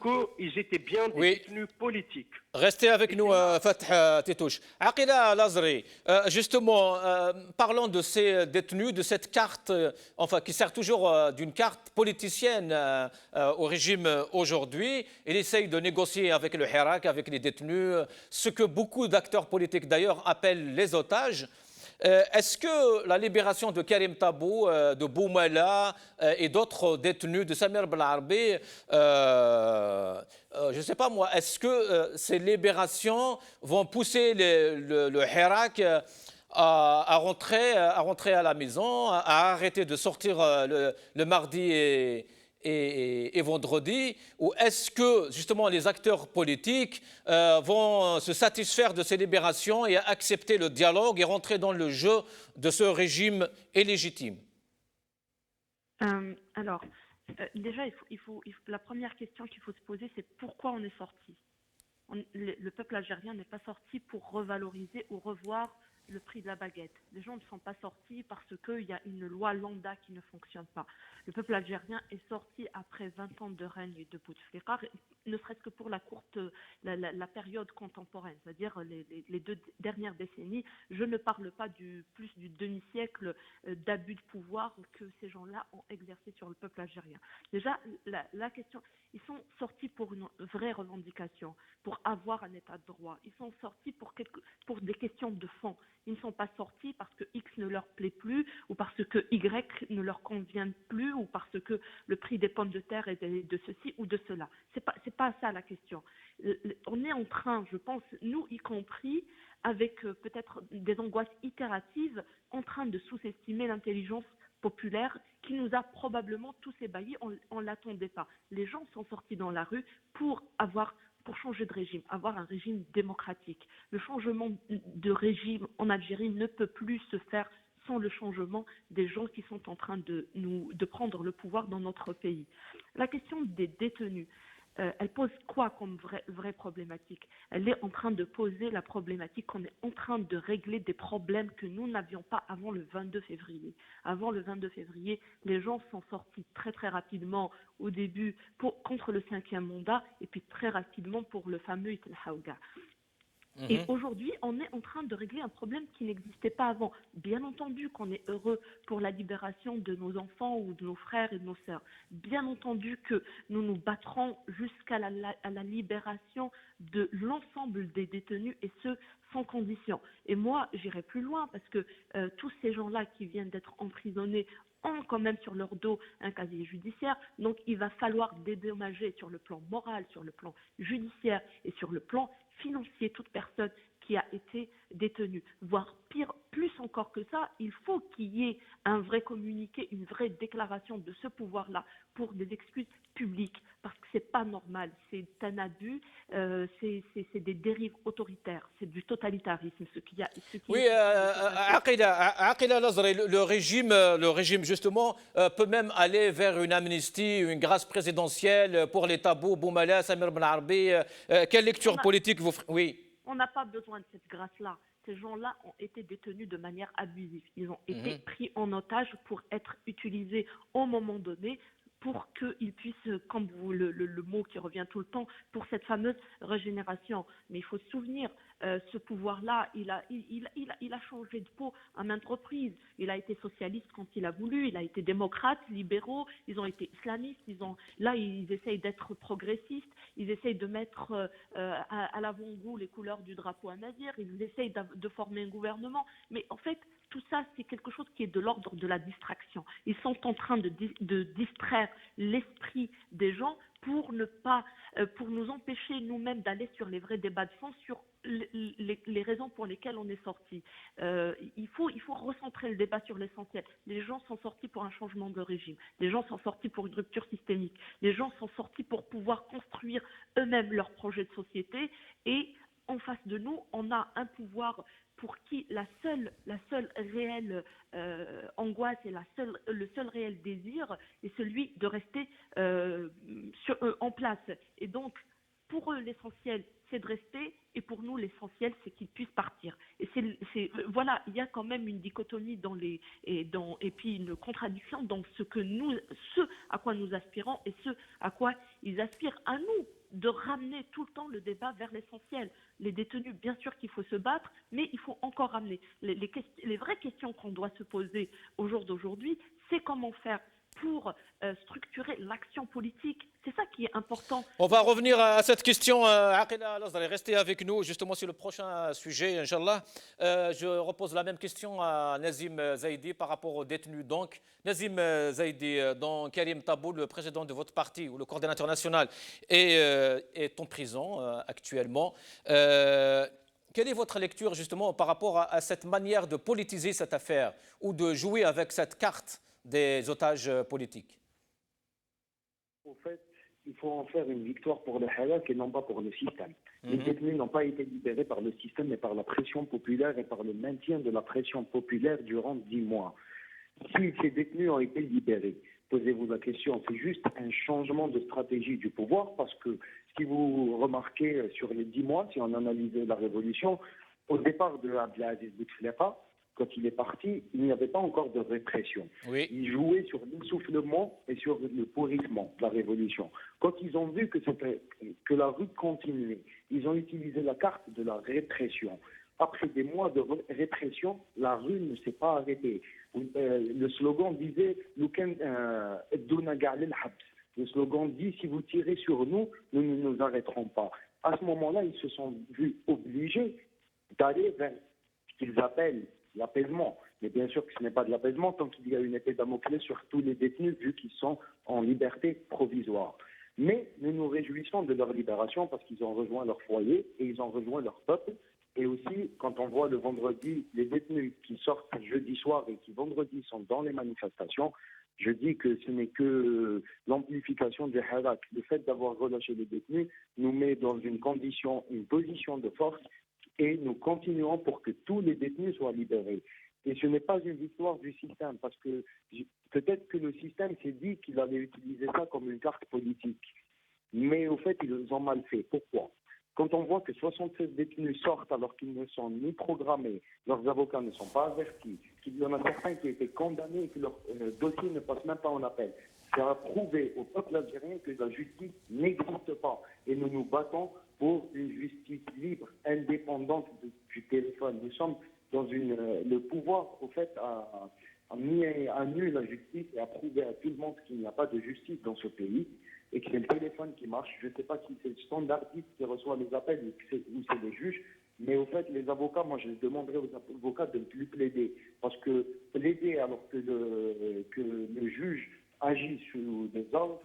qu'ils étaient bien des détenus politiques. Restez avec nous, Fatah Tétouche. Aqila Lazri, justement, parlons de ces détenus, de cette carte, qui sert toujours d'une carte politicienne au régime aujourd'hui. Il essaye de négocier avec le Hirak, avec les détenus, ce que beaucoup d'acteurs politiques d'ailleurs appellent les otages. Est-ce que la libération de Karim Tabou, de Boumala et d'autres détenus de Samir Belarbi, je ne sais pas moi, est-ce que ces libérations vont pousser le Hirak à rentrer à la maison, à arrêter de sortir le mardi et vendredi, ou est-ce que justement les acteurs politiques vont se satisfaire de ces libérations et accepter le dialogue et rentrer dans le jeu de ce régime illégitime? Alors, déjà, la première question qu'il faut se poser, c'est pourquoi on est sorti. Le peuple algérien n'est pas sorti pour revaloriser ou revoir le prix de la baguette. Les gens ne sont pas sortis parce qu'il y a une loi lambda qui ne fonctionne pas. Le peuple algérien est sorti après 20 ans de règne de Bouteflika, ne serait-ce que pour la période contemporaine, c'est-à-dire les 2 dernières décennies. Je ne parle pas plus du demi-siècle d'abus de pouvoir que ces gens-là ont exercé sur le peuple algérien. Déjà, la question, ils sont sortis pour une vraie revendication, pour avoir un état de droit. Ils sont sortis pour des questions de fond. Ils ne sont pas sortis parce que X ne leur plaît plus ou parce que Y ne leur convient plus ou parce que le prix des pommes de terre est de ceci ou de cela. C'est pas ça la question. On est en train, je pense, nous y compris, avec peut-être des angoisses itératives, en train de sous-estimer l'intelligence populaire qui nous a probablement tous ébahis. On ne l'attendait pas. Les gens sont sortis dans la rue pour changer de régime, avoir un régime démocratique. Le changement de régime en Algérie ne peut plus se faire sans le changement des gens qui sont en train de prendre le pouvoir dans notre pays. La question des détenus, elle pose quoi comme vraie problématique? Elle est en train de poser la problématique qu'on est en train de régler des problèmes que nous n'avions pas avant le 22 février. Avant le 22 février, les gens sont sortis très très rapidement au début contre le 5e mandat et puis très rapidement pour le fameux Itel Haouga. Et aujourd'hui, on est en train de régler un problème qui n'existait pas avant. Bien entendu qu'on est heureux pour la libération de nos enfants ou de nos frères et de nos sœurs. Bien entendu que nous nous battrons jusqu'à la libération de l'ensemble des détenus et ce, sans condition. Et moi, j'irai plus loin parce que tous ces gens-là qui viennent d'être emprisonnés ont quand même sur leur dos un casier judiciaire. Donc, il va falloir dédommager sur le plan moral, sur le plan judiciaire et sur le plan financier toute personne qui a été détenue. Voire pire, plus encore que ça, il faut qu'il y ait un vrai communiqué, une vraie déclaration de ce pouvoir-là pour des excuses publiques, parce que c'est pas normal, c'est un abus, c'est des dérives autoritaires, c'est du totalitarisme, ce qu'il y a. Oui, Aqila Lazri, le régime justement peut même aller vers une amnistie, une grâce présidentielle pour les Tabou, Boumala, Samir Belarbi. Quelle lecture politique vous... Oui. On n'a pas besoin de cette grâce-là. Ces gens-là ont été détenus de manière abusive. Ils ont été pris en otage pour être utilisés au moment donné pour qu'ils puissent, comme le mot qui revient tout le temps, pour cette fameuse régénération. Mais il faut se souvenir, ce pouvoir-là, il a changé de peau à maintes reprises. Il a été socialiste quand il a voulu, il a été démocrate, libéraux, ils ont été islamistes, là ils essayent d'être progressistes, ils essayent de mettre à l'avant-goût les couleurs du drapeau amazigh, ils essayent de former un gouvernement. Mais en fait, tout ça, c'est quelque chose qui est de l'ordre de la distraction. Ils sont en train de distraire l'esprit des gens pour nous empêcher nous-mêmes d'aller sur les vrais débats de fond, sur les raisons pour lesquelles on est sorti. Il faut recentrer le débat sur l'essentiel. Les gens sont sortis pour un changement de régime. Les gens sont sortis pour une rupture systémique. Les gens sont sortis pour pouvoir construire eux-mêmes leur projet de société. Et en face de nous, on a un pouvoir pour qui la seule réelle angoisse et le seul réel désir est celui de rester en place. Et donc, pour eux, l'essentiel, c'est de rester, et pour nous, l'essentiel, c'est qu'ils puissent partir. Et voilà, il y a quand même une dichotomie et puis une contradiction dans ce à quoi nous aspirons et ce à quoi ils aspirent. À nous de ramener tout le temps le débat vers l'essentiel. Les détenus, bien sûr qu'il faut se battre, mais il faut encore ramener. Les vraies questions qu'on doit se poser au jour d'aujourd'hui, c'est comment faire pour structurer l'action politique. C'est ça qui est important. On va revenir à cette question. Aqila Al-Azhari, restez avec nous justement sur le prochain sujet, Inch'Allah. Je repose la même question à Nazim Zaidi par rapport aux détenus. Donc, Nazim Zaidi, dont Karim Taboul, le président de votre parti ou le coordinateur national, est en prison actuellement. Quelle est votre lecture justement par rapport à cette manière de politiser cette affaire ou de jouer avec cette carte des otages politiques? Au fait, il faut en faire une victoire pour le Hirak et non pas pour le système. Les détenus n'ont pas été libérés par le système, mais par la pression populaire et par le maintien de la pression populaire durant 10 mois. Si ces détenus ont été libérés, posez-vous la question, c'est juste un changement de stratégie du pouvoir, parce que si vous remarquez sur les 10 mois, si on analysait la révolution, au départ de Abdelaziz Bouteflika, quand il est parti, il n'y avait pas encore de répression. Oui. Il jouait sur l'essoufflement et sur le pourrissement de la révolution. Quand ils ont vu que la rue continuait, ils ont utilisé la carte de la répression. Après des mois de répression, la rue ne s'est pas arrêtée. Le slogan disait « Le slogan dit « Si vous tirez sur nous, nous ne nous arrêterons pas ». À ce moment-là, ils se sont vus obligés d'aller vers ce qu'ils appellent l'apaisement. Mais bien sûr que ce n'est pas de l'apaisement tant qu'il y a une épée Damoclès sur tous les détenus vu qu'ils sont en liberté provisoire. Mais nous nous réjouissons de leur libération parce qu'ils ont rejoint leur foyer et ils ont rejoint leur peuple. Et aussi, quand on voit le vendredi les détenus qui sortent jeudi soir et qui vendredi sont dans les manifestations, je dis que ce n'est que l'amplification du Hirak. Le fait d'avoir relâché les détenus nous met dans une position de force et nous continuons pour que tous les détenus soient libérés. Et ce n'est pas une victoire du système, parce que peut-être que le système s'est dit qu'il allait utiliser ça comme une carte politique. Mais au fait, ils ont mal fait. Pourquoi ? Quand on voit que 76 détenus sortent alors qu'ils ne sont ni programmés, leurs avocats ne sont pas avertis, qu'il y en a certains qui ont été condamnés et que leur dossier ne passe même pas en appel, ça a prouvé au peuple algérien que la justice n'existe pas. Et nous nous battons pour une justice libre, indépendante du téléphone. Nous sommes dans le pouvoir, au fait, a mis à nu la justice et a prouvé à tout le monde qu'il n'y a pas de justice dans ce pays et que c'est le téléphone qui marche. Je ne sais pas si c'est le standardiste qui reçoit les appels ou c'est les juges, mais au fait, les avocats, moi je demanderais aux avocats de ne plus plaider. Parce que plaider alors que le juge agit sous des ordres,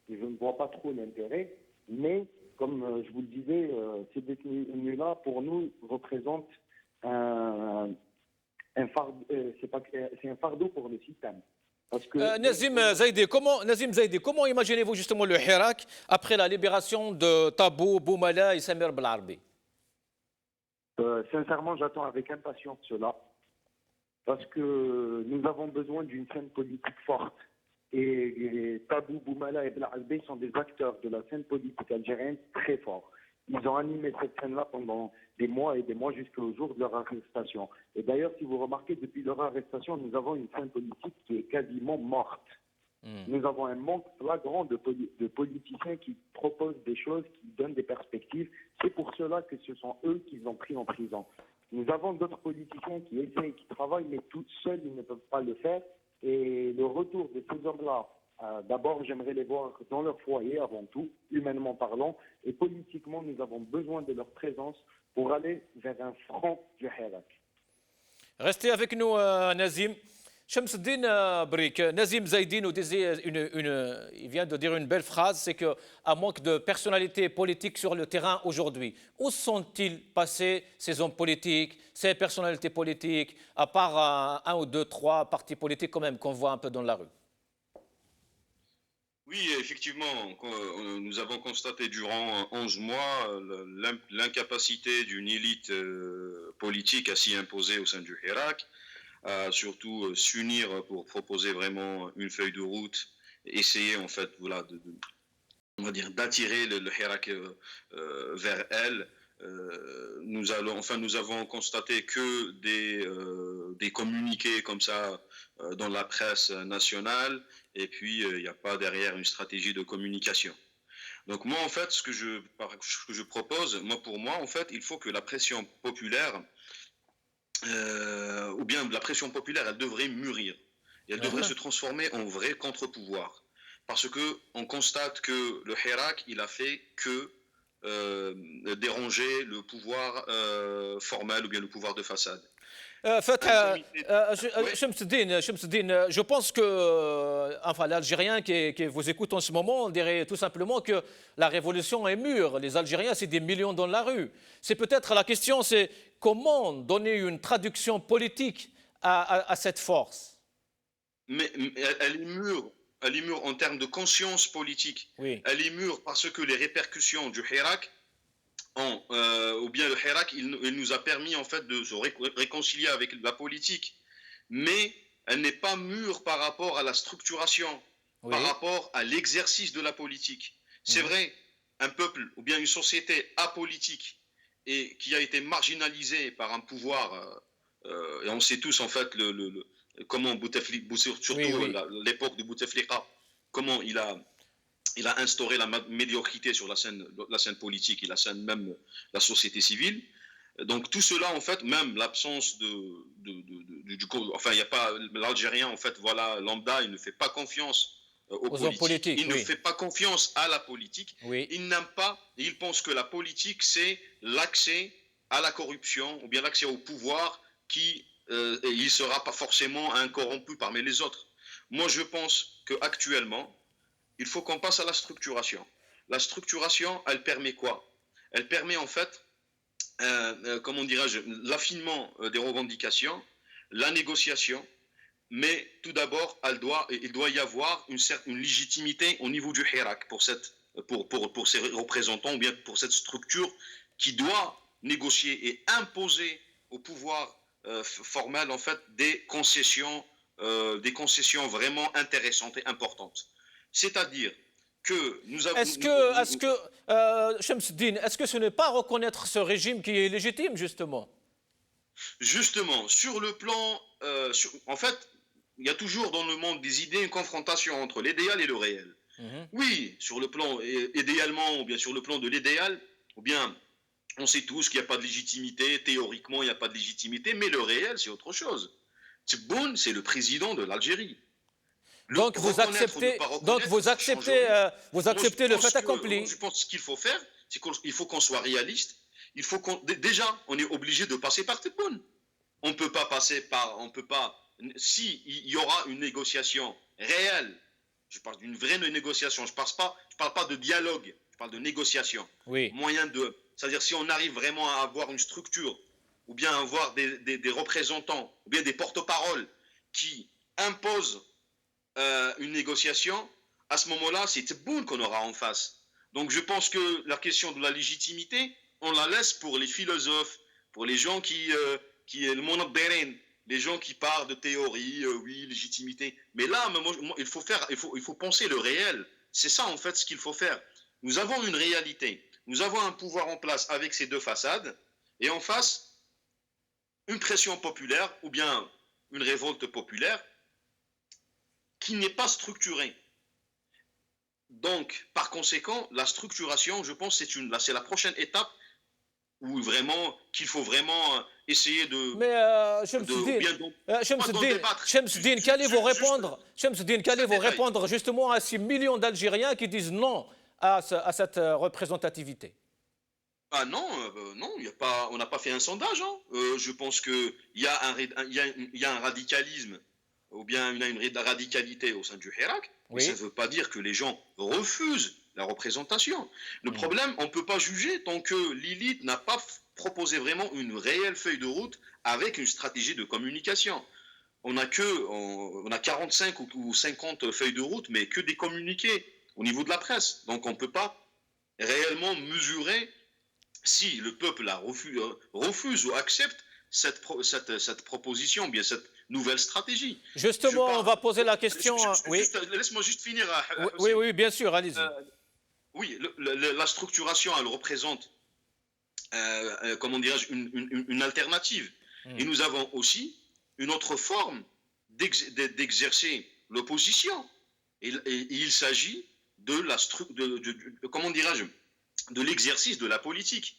je ne vois pas trop l'intérêt, mais comme je vous le disais, ces détenus-là, pour nous, représentent un fardeau pour le système. Parce que Nazim Zaidi, comment imaginez-vous justement le Hirak après la libération de Tabou, Boumala et Samir Belarbi? Sincèrement, j'attends avec impatience cela. Parce que nous avons besoin d'une scène politique forte. Et Tabou, Boumala et Belarbi sont des acteurs de la scène politique algérienne très forts. Ils ont animé cette scène-là pendant des mois et des mois jusqu'au jour de leur arrestation. Et d'ailleurs, si vous remarquez, depuis leur arrestation, nous avons une scène politique qui est quasiment morte. Nous avons un manque flagrant de politiciens qui proposent des choses, qui donnent des perspectives. C'est pour cela que ce sont eux qui ont pris en prison. Nous avons d'autres politiciens qui essayent, qui travaillent, mais tout seuls, ils ne peuvent pas le faire. Et le retour de ces hommes-là, d'abord, j'aimerais les voir dans leur foyer avant tout, humainement parlant, et politiquement, nous avons besoin de leur présence pour aller vers un front du Hirak. Restez avec nous, Nazim. Shamsuddin Brik, Nazim Zaidi nous disait, il vient de dire une belle phrase, c'est qu'à manque de personnalité politique sur le terrain aujourd'hui, où sont-ils passés ces hommes politiques, ces personnalités politiques, à part un ou deux, trois partis politiques quand même qu'on voit un peu dans la rue? Oui, effectivement, nous avons constaté durant 11 mois l'incapacité d'une élite politique à s'y imposer au sein du Hirak, à surtout s'unir pour proposer vraiment une feuille de route, essayer en fait, voilà, on va dire d'attirer le Hirak vers elle. Nous avons constaté que des communiqués comme ça dans la presse nationale, et puis il n'y a pas derrière une stratégie de communication. Donc moi en fait, ce que je propose, pour moi en fait, il faut que la pression populaire, ou bien la pression populaire, elle devrait mûrir. Et elle devrait se transformer en vrai contre-pouvoir. Parce qu'on constate que le Hirak, il a fait que déranger le pouvoir formel ou bien le pouvoir de façade. Chemseddine, je pense que enfin, l'Algérien qui vous écoute en ce moment dirait tout simplement que la révolution est mûre. Les Algériens, c'est des millions dans la rue. C'est peut-être la question, c'est comment donner une traduction politique à cette force. Mais elle est mûre. Elle est mûre en termes de conscience politique. Oui. Elle est mûre parce que les répercussions du Hirak, ou bien le Hirak, il nous a permis en fait de se réconcilier avec la politique. Mais elle n'est pas mûre par rapport à la structuration, oui, par rapport à l'exercice de la politique. C'est vrai, un peuple ou bien une société apolitique et qui a été marginalisée par un pouvoir, et on sait tous en fait comment Bouteflika, surtout l'époque de Bouteflika, comment il a instauré la médiocrité sur la scène politique et la scène même la société civile. Donc tout cela en fait, même l'absence enfin il y a pas l'Algérien en fait voilà lambda, il ne fait pas confiance aux politiques. Il ne fait pas confiance à la politique. Oui. Il n'aime pas, il pense que la politique c'est l'accès à la corruption ou bien l'accès au pouvoir qui et il ne sera pas forcément incorrompu parmi les autres. Moi, je pense qu'actuellement, il faut qu'on passe à la structuration. La structuration, elle permet quoi? Elle permet en fait, comment dirais-je, l'affinement des revendications, la négociation, mais tout d'abord, il doit y avoir une légitimité au niveau du Hirak pour ces représentants ou bien pour cette structure qui doit négocier et imposer au pouvoir formel en fait des concessions vraiment intéressantes et importantes. C'est-à-dire que nous avons... Chemseddine, est-ce que ce n'est pas reconnaître ce régime qui est légitime justement? Justement, sur le plan... en fait, il y a toujours dans le monde des idées une confrontation entre l'idéal et le réel. Oui, sur le plan idéalement, ou bien sur le plan de l'idéal, ou bien... On sait tous qu'il n'y a pas de légitimité, théoriquement il n'y a pas de légitimité, mais le réel c'est autre chose. Tebboune, c'est le président de l'Algérie. Donc vous acceptez le fait accompli. Je pense qu'il faut faire, c'est qu'il faut qu'on soit réaliste. Déjà, on est obligé de passer par Tebboune. On ne peut pas passer par, si il y aura une négociation réelle, je parle d'une vraie négociation, je parle pas de dialogue, je parle de négociation. Oui. C'est-à-dire si on arrive vraiment à avoir une structure ou bien à avoir des représentants ou bien des porte-paroles qui imposent une négociation, à ce moment-là, c'est Tebboune qu'on aura en face. Donc je pense que la question de la légitimité, on la laisse pour les philosophes, pour les gens le monobérin, les gens qui parlent de théorie, oui, légitimité. Mais là, il faut penser le réel. C'est ça en fait ce qu'il faut faire. Nous avons une réalité. Nous avons un pouvoir en place avec ces deux façades, et en face, une pression populaire, ou bien une révolte populaire, qui n'est pas structurée. Donc, par conséquent, la structuration, je pense, c'est la prochaine étape où qu'il faut vraiment essayer de... Mais Chemseddine, qu'allez-vous répondre justement à ces millions d'Algériens qui disent non à cette représentativité? Ah non, on n'a pas fait un sondage. Je pense qu'il y a un radicalisme, ou bien une radicalité au sein du Hirak, mais ça ne veut pas dire que les gens refusent la représentation. Le problème, on ne peut pas juger tant que l'élite n'a pas proposé vraiment une réelle feuille de route avec une stratégie de communication. On a 45 ou 50 feuilles de route, mais que des communiqués au niveau de la presse. Donc on ne peut pas réellement mesurer si le peuple refuse ou accepte cette proposition, bien cette nouvelle stratégie. Justement, on va poser la question... Laisse-moi juste finir. Oui, bien sûr, allez-y. Oui, la structuration, elle représente, comment dirais-je, une alternative. Et nous avons aussi une autre forme d'exercer l'opposition. Et il s'agit comment dirais-je, de l'exercice de la politique.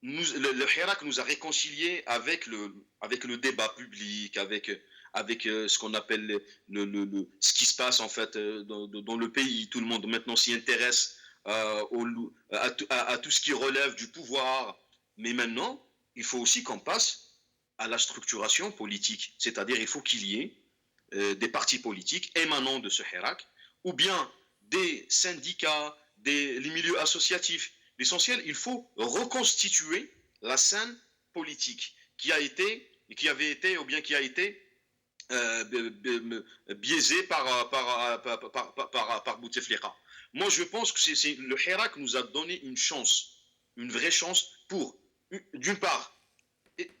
Le Hirak nous a réconciliés avec le débat public, avec avec ce qu'on appelle ce qui se passe en fait dans le pays. Tout le monde maintenant s'y intéresse à tout ce qui relève du pouvoir. Mais maintenant, il faut aussi qu'on passe à la structuration politique. C'est-à-dire il faut qu'il y ait des partis politiques émanant de ce Hirak, ou bien des syndicats, les milieux associatifs. L'essentiel, il faut reconstituer la scène politique qui avait été biaisée par Bouteflika. Moi, je pense que le Hirak nous a donné une chance, une vraie chance pour, d'une part,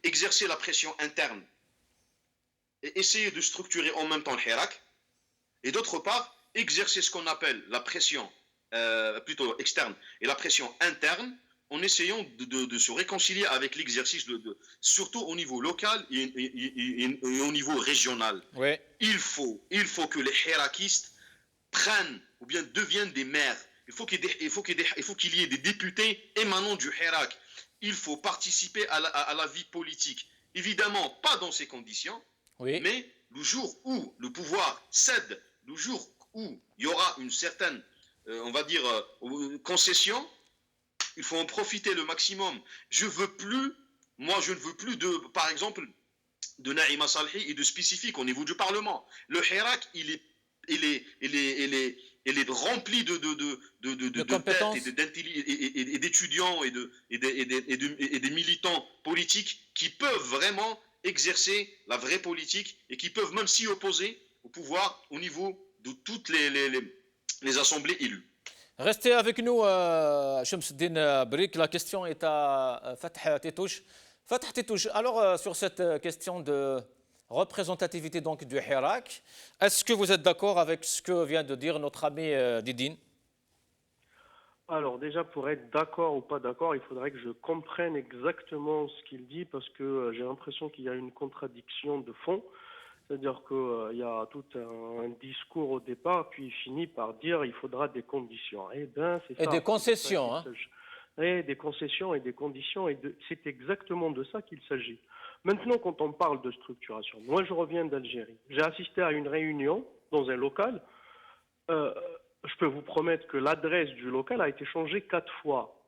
exercer la pression interne et essayer de structurer en même temps le Hirak, et d'autre part, exercer ce qu'on appelle la pression plutôt externe et la pression interne en essayant de se réconcilier avec l'exercice, surtout au niveau local et au niveau régional. Oui. Il faut que les hirakistes prennent ou bien deviennent des maires. Il faut qu'il y ait des députés émanant du Hirak. Il faut participer à la vie politique. Évidemment, pas dans ces conditions, Oui. mais le jour où le pouvoir cède, le jour où il y aura une certaine, on va dire, concession, il faut en profiter le maximum. Je ne veux plus, par exemple, de Naïma Salhi et de spécifiques au niveau du Parlement. Le Hirak, il est rempli de têtes et d'étudiants et des militants politiques qui peuvent vraiment exercer la vraie politique et qui peuvent même s'y opposer au pouvoir au niveau de toutes les assemblées élues. Restez avec nous, Shamsuddin Brik. La question est à Fatah Tétouche. Fatah Tétouche, alors sur cette question de représentativité donc du Hirak, est-ce que vous êtes d'accord avec ce que vient de dire notre ami Didine? Alors déjà, pour être d'accord ou pas d'accord, il faudrait que je comprenne exactement ce qu'il dit, parce que j'ai l'impression qu'il y a une contradiction de fond. C'est-à-dire qu'il y a tout un discours au départ, puis il finit par dire il faudra des conditions. Eh bien, c'est ça. Et des concessions. Et des concessions et des conditions, c'est exactement de ça qu'il s'agit. Maintenant, quand on parle de structuration, moi je reviens d'Algérie. J'ai assisté à une réunion dans un local. Je peux vous promettre que l'adresse du local a été changée 4 fois.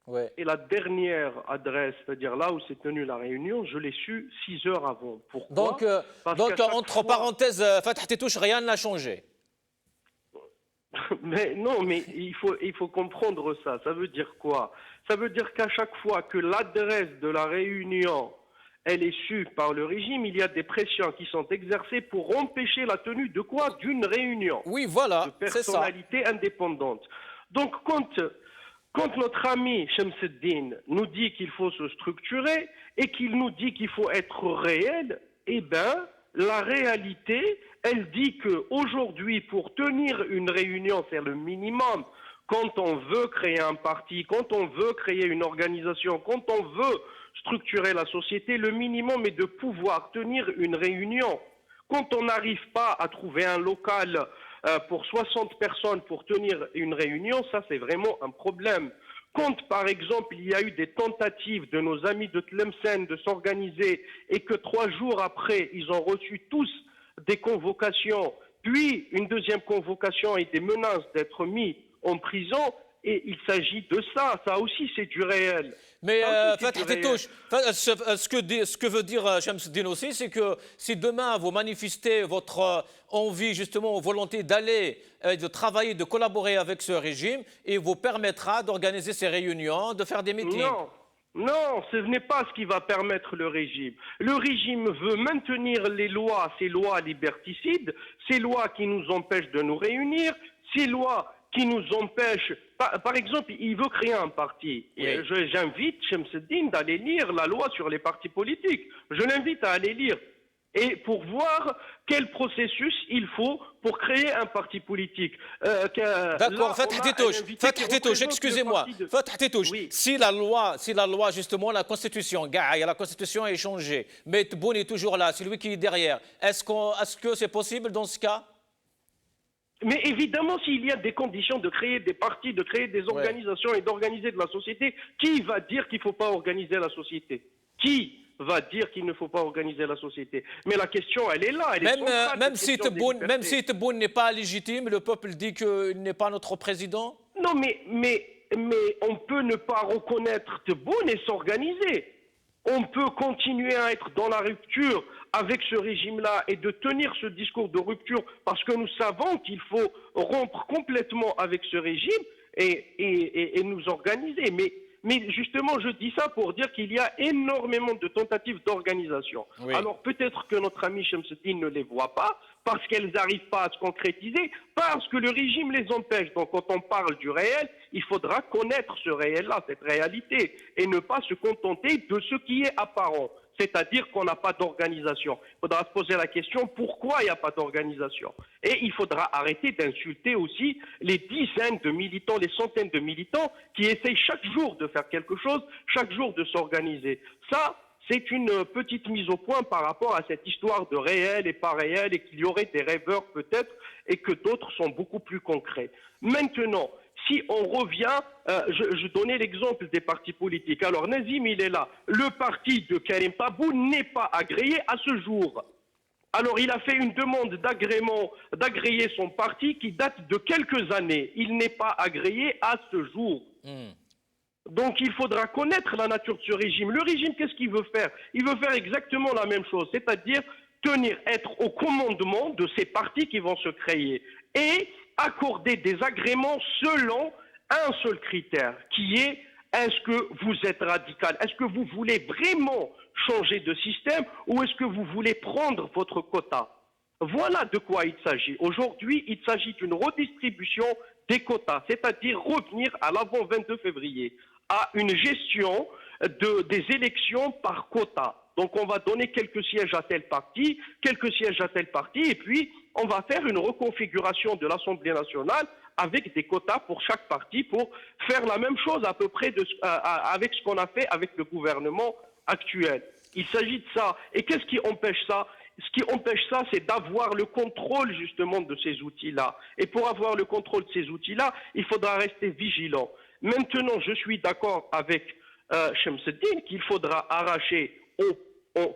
Ouais. Et la dernière adresse, c'est-à-dire là où s'est tenue la réunion, je l'ai su 6 heures avant. Pourquoi? Donc entre parenthèses, Fatah Tétouche, rien n'a changé. Mais non, mais il faut comprendre ça. Ça veut dire quoi? Ça veut dire qu'à chaque fois que l'adresse de la réunion, elle est su par le régime, il y a des pressions qui sont exercées pour empêcher la tenue de quoi? D'une réunion. Oui, voilà, de personnalité indépendante. Donc quand notre ami Shamsuddin nous dit qu'il faut se structurer et qu'il nous dit qu'il faut être réel, eh bien, la réalité, elle dit qu'aujourd'hui, pour tenir une réunion, c'est le minimum. Quand on veut créer un parti, quand on veut créer une organisation, quand on veut structurer la société, le minimum est de pouvoir tenir une réunion. Quand on n'arrive pas à trouver un local pour 60 personnes pour tenir une réunion, ça c'est vraiment un problème. Quand par exemple il y a eu des tentatives de nos amis de Tlemcen de s'organiser et que 3 jours après ils ont reçu tous des convocations, puis une deuxième convocation et des menaces d'être mis en prison, et il s'agit de ça, ça aussi c'est du réel. Mais Fatah Tétouche, ce que veut dire Shamsuddin aussi, c'est que si demain vous manifestez votre envie, justement, volonté d'aller, de travailler, de collaborer avec ce régime, il vous permettra d'organiser ces réunions, de faire des meetings. Non, ce n'est pas ce qui va permettre le régime. Le régime veut maintenir les lois, ces lois liberticides, ces lois qui nous empêchent de nous réunir, ces lois qui nous empêchent. Par exemple, il veut créer un parti. Oui. J'invite Shamsuddin d'aller lire la loi sur les partis politiques. Je l'invite à aller lire. Et pour voir quel processus il faut pour créer un parti politique. D'accord, Fatah Tétouche, excusez-moi. Fatah Tétouche, oui. Si la loi, justement, la Constitution, la Constitution est changée, mais Tebboune est toujours là, c'est lui qui est derrière. Est-ce que c'est possible dans ce cas? Mais évidemment, s'il y a des conditions de créer des partis, de créer des organisations et d'organiser de la société, qui va dire qu'il ne faut pas organiser la société? Qui? va dire qu'il ne faut pas organiser la société? Mais la question, elle est là. Elle est Même, centrale, même cette si question des Tebboune libertés. n'est pas légitime, le peuple dit qu'il n'est pas notre président. Non, mais on peut ne pas reconnaître Tebboune et s'organiser. On peut continuer à être dans la rupture avec ce régime-là et de tenir ce discours de rupture parce que nous savons qu'il faut rompre complètement avec ce régime et nous organiser. Mais justement, je dis ça pour dire qu'il y a énormément de tentatives d'organisation. Oui. Alors peut-être que notre ami Shamsuddin ne les voit pas parce qu'elles n'arrivent pas à se concrétiser, parce que le régime les empêche. Donc quand on parle du réel, il faudra connaître ce réel-là, cette réalité, et ne pas se contenter de ce qui est apparent. C'est-à-dire qu'on n'a pas d'organisation. Il faudra se poser la question pourquoi il n'y a pas d'organisation. Et il faudra arrêter d'insulter aussi les dizaines de militants, les centaines de militants qui essayent chaque jour de faire quelque chose, chaque jour de s'organiser. Ça, c'est une petite mise au point par rapport à cette histoire de réel et pas réel et qu'il y aurait des rêveurs peut-être et que d'autres sont beaucoup plus concrets. Maintenant, si on revient, je donnais l'exemple des partis politiques. Alors Nazim, il est là. Le parti de Karim Tabou n'est pas agréé à ce jour. Alors il a fait une demande d'agrément, d'agréer son parti qui date de quelques années. Il n'est pas agréé à ce jour. Donc il faudra connaître la nature de ce régime. Le régime, qu'est-ce qu'il veut faire? Il veut faire exactement la même chose, c'est-à-dire être au commandement de ces partis qui vont se créer et accorder des agréments selon un seul critère, qui est: est-ce que vous êtes radical? Est-ce que vous voulez vraiment changer de système ou est-ce que vous voulez prendre votre quota? Voilà de quoi il s'agit. Aujourd'hui, il s'agit d'une redistribution des quotas, c'est-à-dire revenir à l'avant 22 février, à une gestion des élections par quota. Donc on va donner quelques sièges à tel parti, quelques sièges à tel parti, et puis on va faire une reconfiguration de l'Assemblée nationale avec des quotas pour chaque parti pour faire la même chose à peu près avec ce qu'on a fait avec le gouvernement actuel. Il s'agit de ça. Et qu'est-ce qui empêche ça? Ce qui empêche ça, c'est d'avoir le contrôle justement de ces outils-là. Et pour avoir le contrôle de ces outils-là, il faudra rester vigilant. Maintenant, je suis d'accord avec Shamsuddin qu'il faudra arracher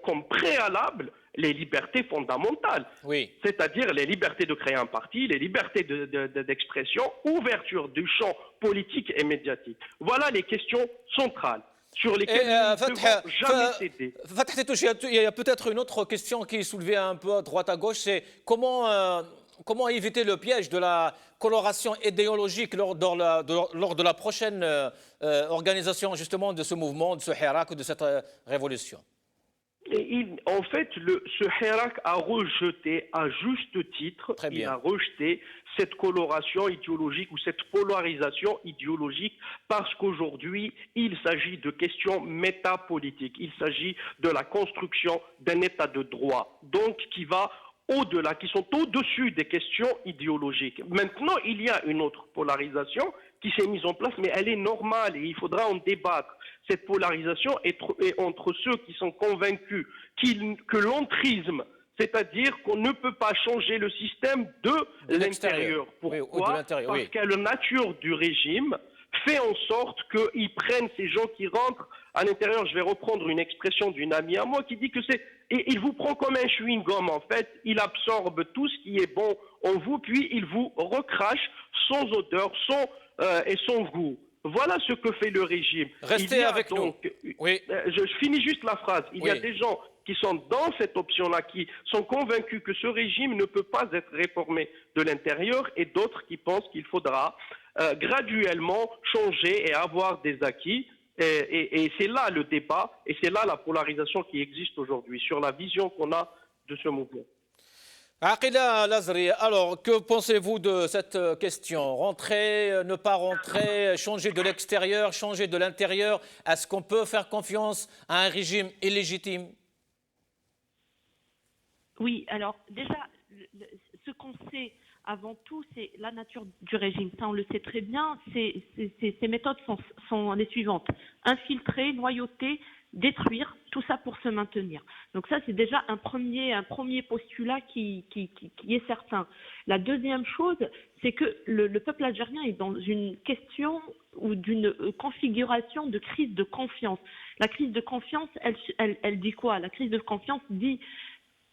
comme préalable les libertés fondamentales, Oui. c'est-à-dire les libertés de créer un parti, les libertés d'expression, ouverture du champ politique et médiatique. Voilà les questions centrales sur lesquelles nous ne devons jamais céder. Fatah Tétouche, il y a peut-être une autre question qui est soulevée un peu à droite à gauche, c'est comment éviter le piège de la coloration idéologique lors de la prochaine organisation justement de ce mouvement, de ce hirak ou de cette révolution? En fait, ce hirak a rejeté, à juste titre, il a rejeté cette coloration idéologique ou cette polarisation idéologique parce qu'aujourd'hui, il s'agit de questions métapolitiques. Il s'agit de la construction d'un état de droit, donc qui va au-delà, qui sont au-dessus des questions idéologiques. Maintenant, il y a une autre polarisation qui s'est mise en place, mais elle est normale et il faudra en débattre. Cette polarisation est entre ceux qui sont convaincus que l'entrisme, c'est-à-dire qu'on ne peut pas changer le système de l'intérieur. Pourquoi? Parce que la nature du régime fait en sorte qu'ils prennent ces gens qui rentrent à l'intérieur. Je vais reprendre une expression d'une amie à moi qui dit que il vous prend comme un chewing-gum en fait, il absorbe tout ce qui est bon en vous, puis il vous recrache sans odeur, et sans goût. Voilà ce que fait le régime. Restez avec nous. Oui. Je finis juste la phrase. Il y a des gens qui sont dans cette option-là, qui sont convaincus que ce régime ne peut pas être réformé de l'intérieur, et d'autres qui pensent qu'il faudra graduellement changer et avoir des acquis. Et c'est là le débat, et c'est là la polarisation qui existe aujourd'hui, sur la vision qu'on a de ce mouvement. Aqila Lazri, alors que pensez-vous de cette question? Rentrer, ne pas rentrer, changer de l'extérieur, changer de l'intérieur? Est-ce qu'on peut faire confiance à un régime illégitime? Oui, alors déjà, ce qu'on sait avant tout, c'est la nature du régime. Ça, on le sait très bien. Ces méthodes sont les suivantes. Infiltrer, noyauter, détruire, tout ça pour se maintenir. Donc ça, c'est déjà un premier postulat qui est certain. La deuxième chose, c'est que le peuple algérien est dans une question ou d'une configuration de crise de confiance. La crise de confiance, elle dit quoi? La crise de confiance dit,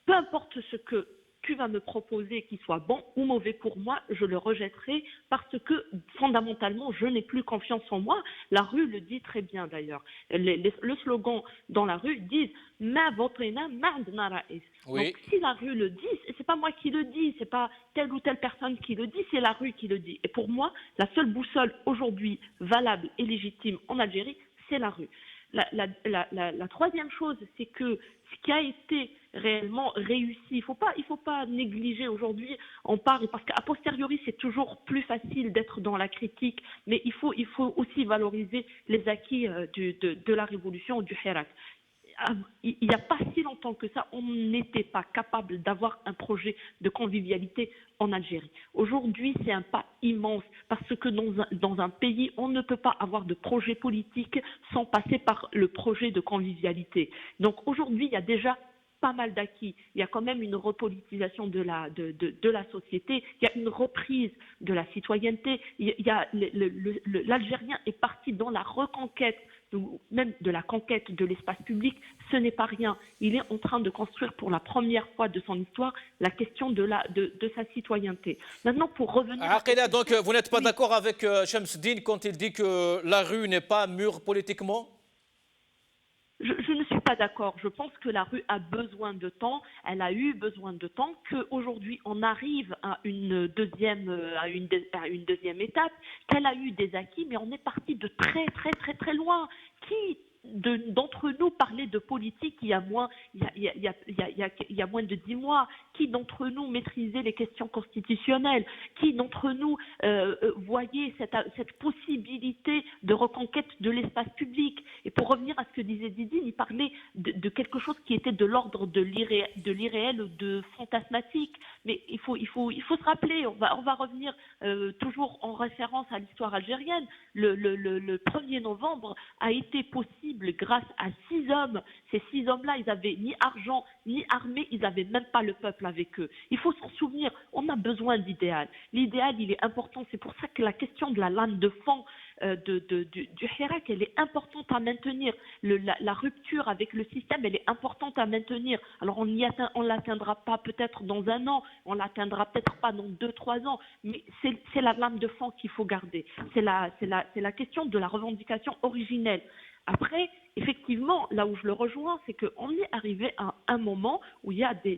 peu importe ce que tu vas me proposer qui soit bon ou mauvais pour moi, je le rejetterai parce que fondamentalement, je n'ai plus confiance en moi. La rue le dit très bien d'ailleurs. Le slogan dans la rue dit « Ma votrina ma'andna ra'is ». Oui. Donc si la rue le dit, c'est pas moi qui le dis, c'est pas telle ou telle personne qui le dit, c'est la rue qui le dit. Et pour moi, la seule boussole aujourd'hui valable et légitime en Algérie, c'est la rue. La troisième chose, c'est que ce qui a été réellement réussi, il faut pas négliger aujourd'hui, on parle, parce qu'à posteriori, c'est toujours plus facile d'être dans la critique, mais il faut aussi valoriser les acquis de la révolution du Hirak. Il n'y a pas si longtemps que ça, on n'était pas capable d'avoir un projet de convivialité en Algérie. Aujourd'hui, c'est un pas immense parce que dans un pays, on ne peut pas avoir de projet politique sans passer par le projet de convivialité. Donc aujourd'hui, il y a déjà pas mal d'acquis. Il y a quand même une repolitisation de la société, il y a une reprise de la citoyenneté, l'Algérien est parti dans la reconquête, même de la conquête de l'espace public, ce n'est pas rien. Il est en train de construire pour la première fois de son histoire la question de sa citoyenneté. Maintenant, pour revenir... Aqila, donc vous n'êtes pas d'accord avec Shamsuddin quand il dit que la rue n'est pas mûre politiquement? Je ne suis pas d'accord. Je pense que la rue a besoin de temps. Elle a eu besoin de temps. Qu'aujourd'hui, on arrive à une deuxième étape. Qu'elle a eu des acquis, mais on est parti de très, très, très, très loin. Qui d'entre nous parlait de politique il y a moins de 10 mois? Qui d'entre nous maîtrisait les questions constitutionnelles? Qui d'entre nous voyait cette possibilité de reconquête de l'espace public? Et pour revenir à ce que disait Didine, il parlait de quelque chose qui était de l'ordre de l'irréel, de fantasmatique. Mais il faut se rappeler, on va revenir toujours en référence à l'histoire algérienne. Le 1er novembre a été possible grâce à 6 hommes. Ces 6 hommes-là, ils n'avaient ni argent, ni armée, ils n'avaient même pas le peuple avec eux. Il faut s'en souvenir, on a besoin d'idéal. L'idéal, il est important. C'est pour ça que la question de la lame de fond du Hirak, elle est importante à maintenir. La rupture avec le système, elle est importante à maintenir. Alors on l'atteindra pas peut-être dans 1 an, on l'atteindra peut-être pas dans 2-3 ans, mais c'est la lame de fond qu'il faut garder. C'est la question de la revendication originelle. Après, effectivement, là où je le rejoins, c'est qu'on est arrivé à un moment où il y a des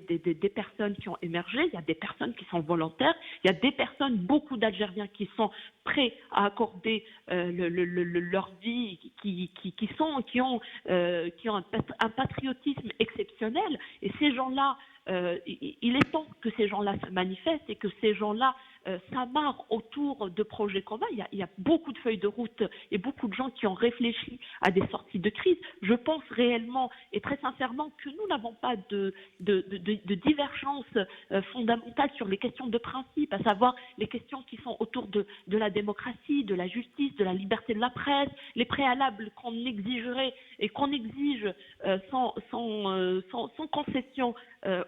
personnes qui ont émergé, il y a des personnes qui sont volontaires, il y a des personnes, beaucoup d'Algériens qui sont prêts à accorder leur vie, qui ont un patriotisme exceptionnel. Et ces gens-là, il est temps que ces gens-là se manifestent et que ces gens-là s'amarrent autour de projets communs. Il y a beaucoup de feuilles de route et beaucoup de gens qui ont réfléchi à des sorties de crise. Je pense réellement et très sincèrement que nous n'avons pas de divergence fondamentale sur les questions de principe, à savoir les questions qui sont autour de la démocratie, de la justice, de la liberté de la presse, les préalables qu'on exigerait et qu'on exige sans concession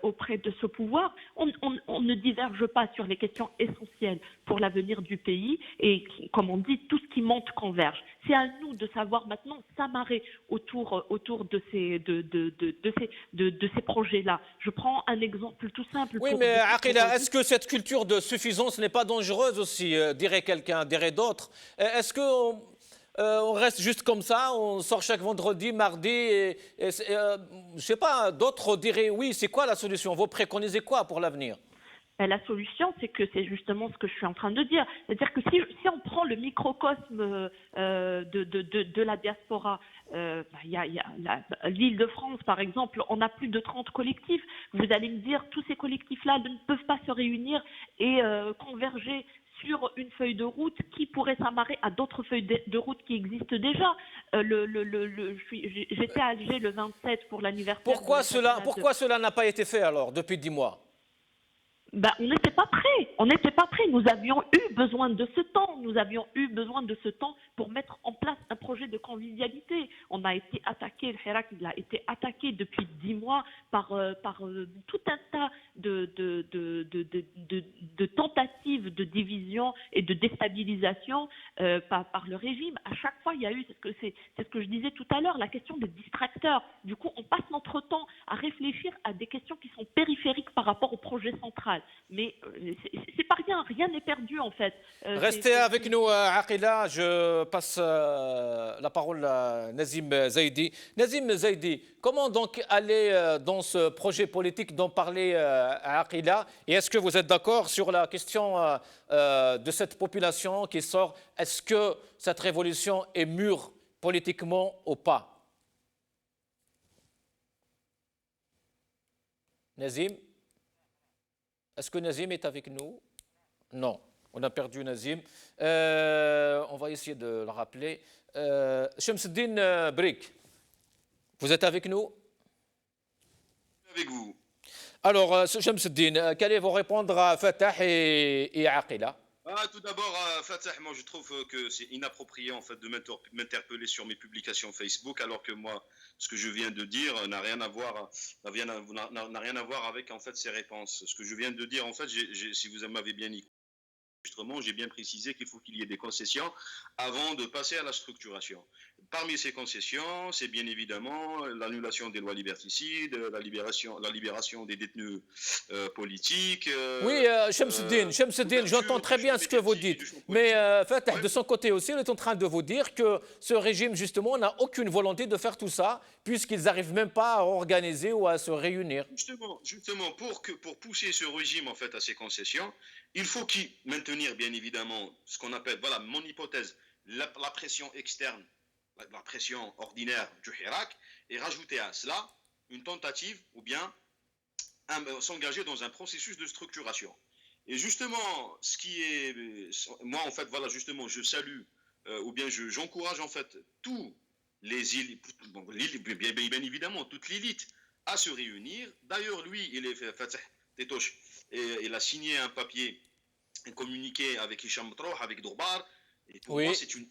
auprès de ce pouvoir. On ne diverge pas sur les questions essentielles pour l'avenir du pays et, comme on dit, tout ce qui monte converge. C'est à nous de savoir maintenant s'amarrer autour de ces projets-là. Je prends un exemple tout simple. Oui, mais Aqila, est-ce que cette culture de suffisance n'est pas dangereuse aussi, dirait quelqu'un, dirait d'autres? Est-ce que on reste juste comme ça, on sort chaque vendredi, mardi, je sais pas, d'autres diraient oui, c'est quoi la solution? Vous préconisez quoi pour l'avenir? La solution, c'est que c'est justement ce que je suis en train de dire. C'est-à-dire que si on prend le microcosme de la diaspora, l'Île-de-France, par exemple, on a plus de 30 collectifs. Vous allez me dire, tous ces collectifs-là ne peuvent pas se réunir et converger sur une feuille de route qui pourrait s'amarrer à d'autres feuilles de route qui existent déjà. J'étais à Alger le 27 pour l'anniversaire. Pourquoi cela n'a pas été fait alors depuis 10 mois? Ben, on n'était pas prêts. On n'était pas prêts. Nous avions eu besoin de ce temps. Nous avions eu besoin de ce temps pour mettre en place un projet de convivialité. On a été attaqué, le Hirak, il a été attaqué depuis 10 mois par tout un tas de tentatives de division et de déstabilisation par le régime. À chaque fois, il y a eu, c'est ce que je disais tout à l'heure, la question des distracteurs. Du coup, on passe notre temps à réfléchir à des questions qui sont périphériques par rapport au projet central. Mais c'est pas rien n'est perdu en fait. Restez avec nous, Aqila. Je passe la parole à Nazim Zaidi. Nazim Zaidi, comment donc aller dans ce projet politique dont parlait Aqila? Et est-ce que vous êtes d'accord sur la question de cette population qui sort? Est-ce que cette révolution est mûre politiquement ou pas? Nazim? Est-ce que Nazim est avec nous? Non, on a perdu Nazim. On va essayer de le rappeler. Shamsuddin Brik, vous êtes avec nous? Avec vous. Alors, Shamsuddin, qu'allez-vous répondre à Fatah et Aqila? Tout d'abord, Fatah, moi je trouve que c'est inapproprié en fait de m'interpeller sur mes publications Facebook, alors que moi, ce que je viens de dire n'a rien à voir avec en fait ces réponses. Ce que je viens de dire, en fait, si vous m'avez bien écouté, j'ai bien précisé qu'il faut qu'il y ait des concessions avant de passer à la structuration. Parmi ces concessions, c'est bien évidemment l'annulation des lois liberticides, la libération des détenus politiques. Oui, Shamsuddin, j'entends très bien ce que vous dites. Mais Fatah, de son côté aussi, il est en train de vous dire que ce régime, justement, n'a aucune volonté de faire tout ça, puisqu'ils n'arrivent même pas à organiser ou à se réunir. Justement, pour pousser ce régime en fait à ses concessions, il faut qu'il maintenir bien évidemment ce qu'on appelle, voilà, mon hypothèse, la pression externe, la pression ordinaire du Hirak, et rajouter à cela une tentative ou bien s'engager dans un processus de structuration. Et justement, ce qui est, moi en fait, voilà, justement, je salue ou bien j'encourage en fait tous les élites, bien évidemment toute l'élite à se réunir. D'ailleurs, lui, il est Fatah Tétoche, et il a signé un papier, un communiqué avec Hicham Troh, avec Durbar. Et pour moi, c'est une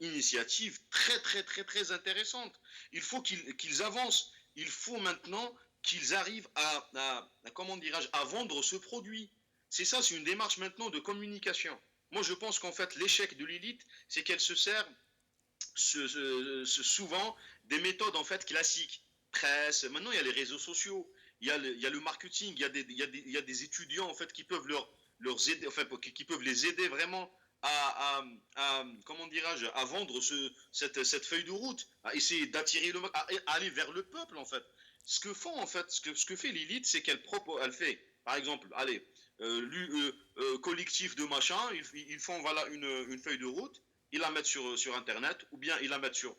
initiative très intéressante. Il faut qu'ils avancent. Il faut maintenant qu'ils arrivent comment dirais-je, à vendre ce produit. C'est ça, c'est une démarche maintenant de communication. Moi, je pense qu'en fait, l'échec de l'élite, c'est qu'elle se sert souvent des méthodes en fait classiques. Presse, maintenant il y a les réseaux sociaux, il y a le marketing, il y a des étudiants en fait qui peuvent leur aider, enfin qui peuvent les aider vraiment à comment dirais-je, à vendre cette feuille de route, à essayer d'attirer à aller vers le peuple en fait. Ce que font en fait, ce que fait l'élite, c'est qu'elle fait, par exemple, allez, collectif de machin, ils font voilà une feuille de route, ils la mettent sur internet, ou bien ils la mettent sur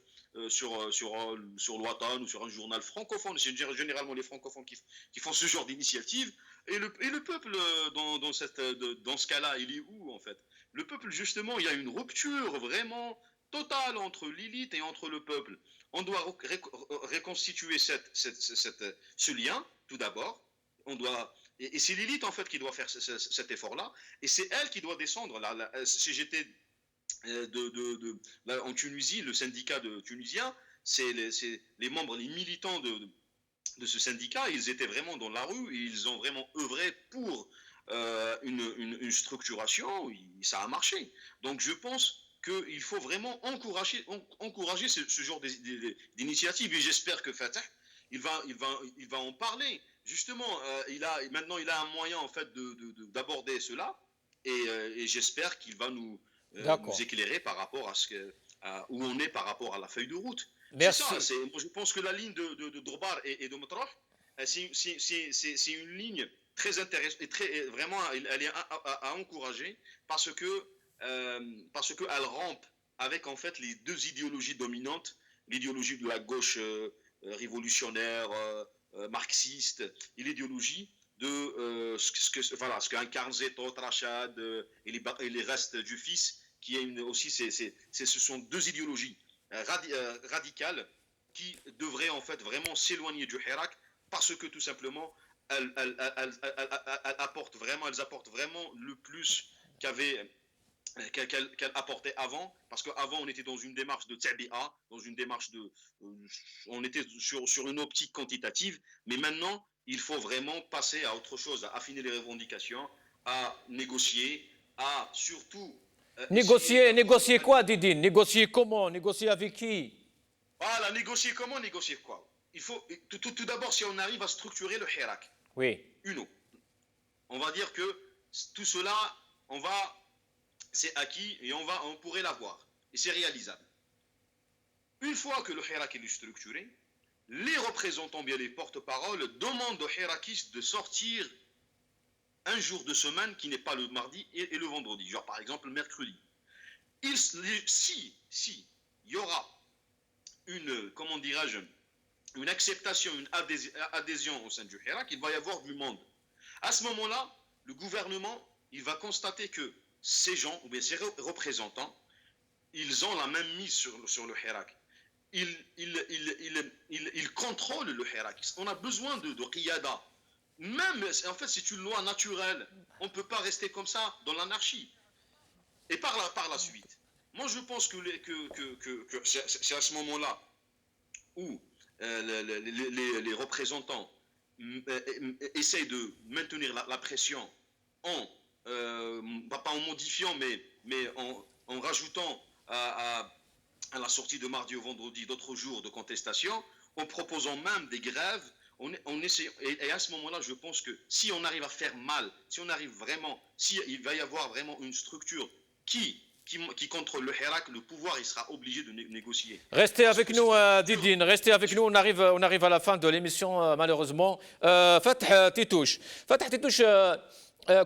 l'Ouatan ou sur un journal francophone. C'est généralement les francophones qui font ce genre d'initiative. Et le peuple, dans ce cas-là, il est où en fait? Le peuple, justement, il y a une rupture vraiment totale entre l'élite et entre le peuple. On doit reconstituer ce lien, tout d'abord. Et c'est l'élite en fait qui doit faire cet effort-là. Et c'est elle qui doit descendre. Si j'étais en Tunisie, le syndicat tunisien, c'est les membres, les militants de ce syndicat, ils étaient vraiment dans la rue, et ils ont vraiment œuvré pour une structuration, ça a marché. Donc je pense qu'il faut vraiment encourager ce genre d'initiative, et j'espère que Fatah, il va en parler. Justement, maintenant il a un moyen en fait d'aborder cela, et j'espère qu'il va nous éclairer par rapport à où on est par rapport à la feuille de route. Merci. Je pense que la ligne de Durbar et de Matroh, c'est une ligne très intéressante et vraiment elle est à encourager parce que elle rampe avec en fait les deux idéologies dominantes, l'idéologie de la gauche révolutionnaire, marxiste, et l'idéologie de ce qu'incarne Zetot, Rachad et les restes du fils, qui est aussi, ce sont deux idéologies radicales qui devraient en fait vraiment s'éloigner du Hirak, parce que tout simplement elles apportent vraiment le plus qu'elle apportait avant, parce qu'avant on était dans une démarche de tabi'a, dans une démarche on était sur une optique quantitative, mais maintenant il faut vraiment passer à autre chose, à affiner les revendications, à négocier, à surtout Négocier quoi, Didine? Négocier comment? Négocier avec qui? voilà, négocier comment, négocier quoi? Il faut tout d'abord, si on arrive à structurer le Hirak, Oui. on va dire que tout cela, c'est acquis et on pourrait l'avoir. Et c'est réalisable. Une fois que le Hirak est structuré, les représentants, bien les porte-paroles, demandent aux Hirakistes de sortir un jour de semaine qui n'est pas le mardi et le vendredi. Genre par exemple le mercredi. Si il y aura comment dirais-je, une acceptation, une adhésion au sein du Hirak, il va y avoir du monde. À ce moment-là, le gouvernement, il va constater que ces gens, ou bien ces représentants, ils ont la même mise sur le Hirak. Ils contrôlent le Hirak. On a besoin de qiyada. Même, en fait, c'est une loi naturelle. On ne peut pas rester comme ça, dans l'anarchie. Et par la suite, moi je pense que c'est à ce moment-là où les représentants essayent de maintenir la pression pas en modifiant, mais en rajoutant à la sortie de mardi au vendredi d'autres jours de contestation, en proposant même des grèves. Et à ce moment-là, je pense que si on arrive à faire mal, il va y avoir vraiment une structure qui contrôle le Hirak, le pouvoir, il sera obligé de négocier. Restez avec nous, Didine, restez avec nous, on arrive à la fin de l'émission, malheureusement. Fatah Titouche,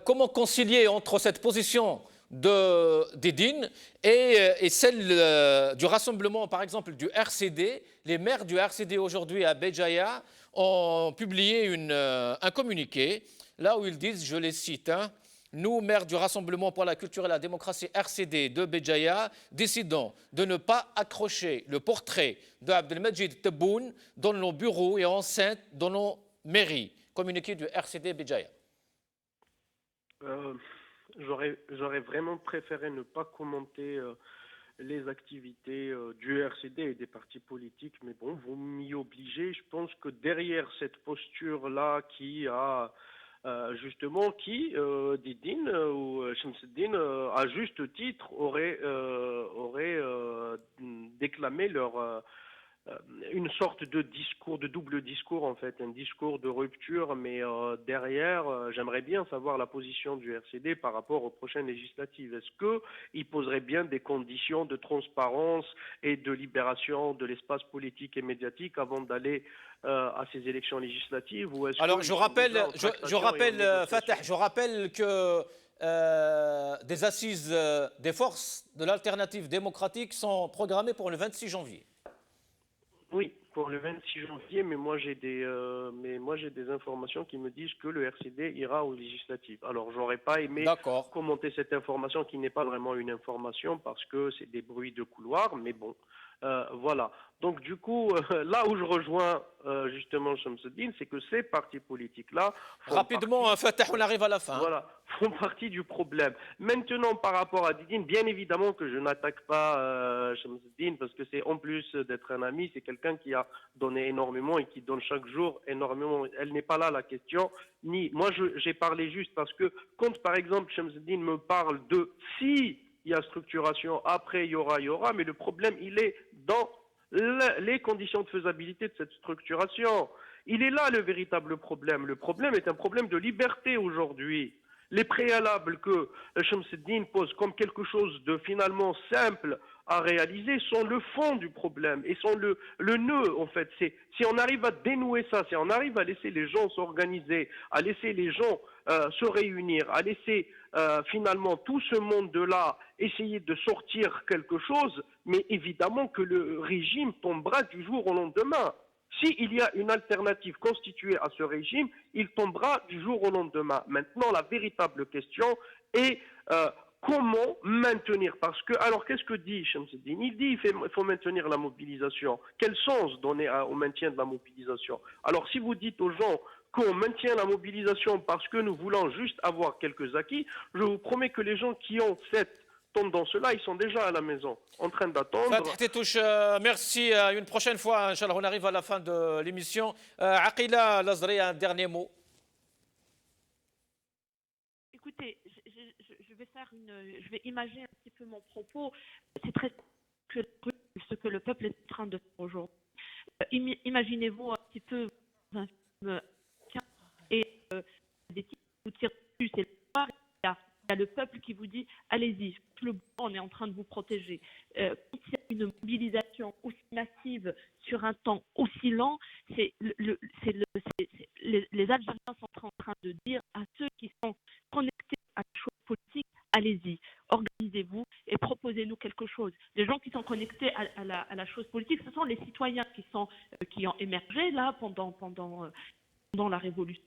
comment concilier entre cette position de Didine et celle du rassemblement, par exemple, du RCD? Les maires du RCD aujourd'hui à Béjaïa ont publié un communiqué, là où ils disent, je les cite, nous, maires du Rassemblement pour la culture et la démocratie RCD de Béjaïa, décidons de ne pas accrocher le portrait de Abdelmajid Tebboune dans nos bureaux et enceintes dans nos mairies. Communiqué du RCD Béjaïa. J'aurais vraiment préféré ne pas commenter les activités du RCD et des partis politiques, mais bon, vous m'y obligez. Je pense que derrière cette posture-là Didine ou Shamsuddin, à juste titre, aurait déclamé une sorte de discours, de double discours en fait, un discours de rupture, mais derrière, j'aimerais bien savoir la position du RCD par rapport aux prochaines législatives. Est-ce qu'il poserait bien des conditions de transparence et de libération de l'espace politique et médiatique avant d'aller à ces élections législatives, ou est-ce Alors je rappelle Fatah, je rappelle que des assises des forces de l'alternative démocratique sont programmées pour le 26 janvier. Oui, pour le 26 janvier, mais moi j'ai des informations qui me disent que le RCD ira aux législatives. Alors j'aurais pas aimé commenter cette information qui n'est pas vraiment une information parce que c'est des bruits de couloir, mais bon, voilà. Donc du coup, là où je rejoins justement Shamsuddin, c'est que ces partis politiques-là rapidement, Fatah, on arrive à la fin. Voilà, font partie du problème. Maintenant, par rapport à Didine, bien évidemment que je n'attaque pas Shamsuddin parce que c'est en plus d'être un ami, c'est quelqu'un qui a donné énormément et qui donne chaque jour énormément. Elle n'est pas là la question. Moi, j'ai parlé juste parce que quand par exemple Shamsuddin me parle de si il y a structuration, après il y aura, mais le problème il est dans les conditions de faisabilité de cette structuration. Il est là le véritable problème. Le problème est un problème de liberté aujourd'hui. Les préalables que Shamsuddin pose comme quelque chose de finalement simple à réaliser sont le fond du problème et sont le nœud en fait. Si on arrive à dénouer ça, si on arrive à laisser les gens s'organiser, à laisser les gens se réunir, à laisser finalement tout ce monde-là essayer de sortir quelque chose, mais évidemment que le régime tombera du jour au lendemain. S'il y a une alternative constituée à ce régime, il tombera du jour au lendemain. Maintenant, la véritable question est comment maintenir. Parce que, alors qu'est-ce que dit Shamsuddin? Il dit qu'il faut maintenir la mobilisation. Quel sens donner au maintien de la mobilisation? Alors si vous dites aux gens qu'on maintient la mobilisation parce que nous voulons juste avoir quelques acquis, je vous promets que les gens qui ont cette tendance-là, ils sont déjà à la maison, en train d'attendre. Fatih Touche, merci. Une prochaine fois, Inch'Allah, on arrive à la fin de l'émission. Aqila Lazri, un dernier mot. Écoutez, je vais imager un petit peu mon propos. C'est très ce que le peuple est en train de faire aujourd'hui. Imaginez-vous un petit peu un film et des types qui vous tirent dessus, c'est le soir, il y a le peuple qui vous dit allez-y, on est en train de vous protéger. Quand il y a une mobilisation aussi massive sur un temps aussi lent, les Algériens sont en train de dire à ceux qui sont connectés à la chose politique, allez-y, organisez-vous et proposez-nous quelque chose. Les gens qui sont connectés à la chose politique, ce sont les citoyens qui ont émergé là pendant la révolution.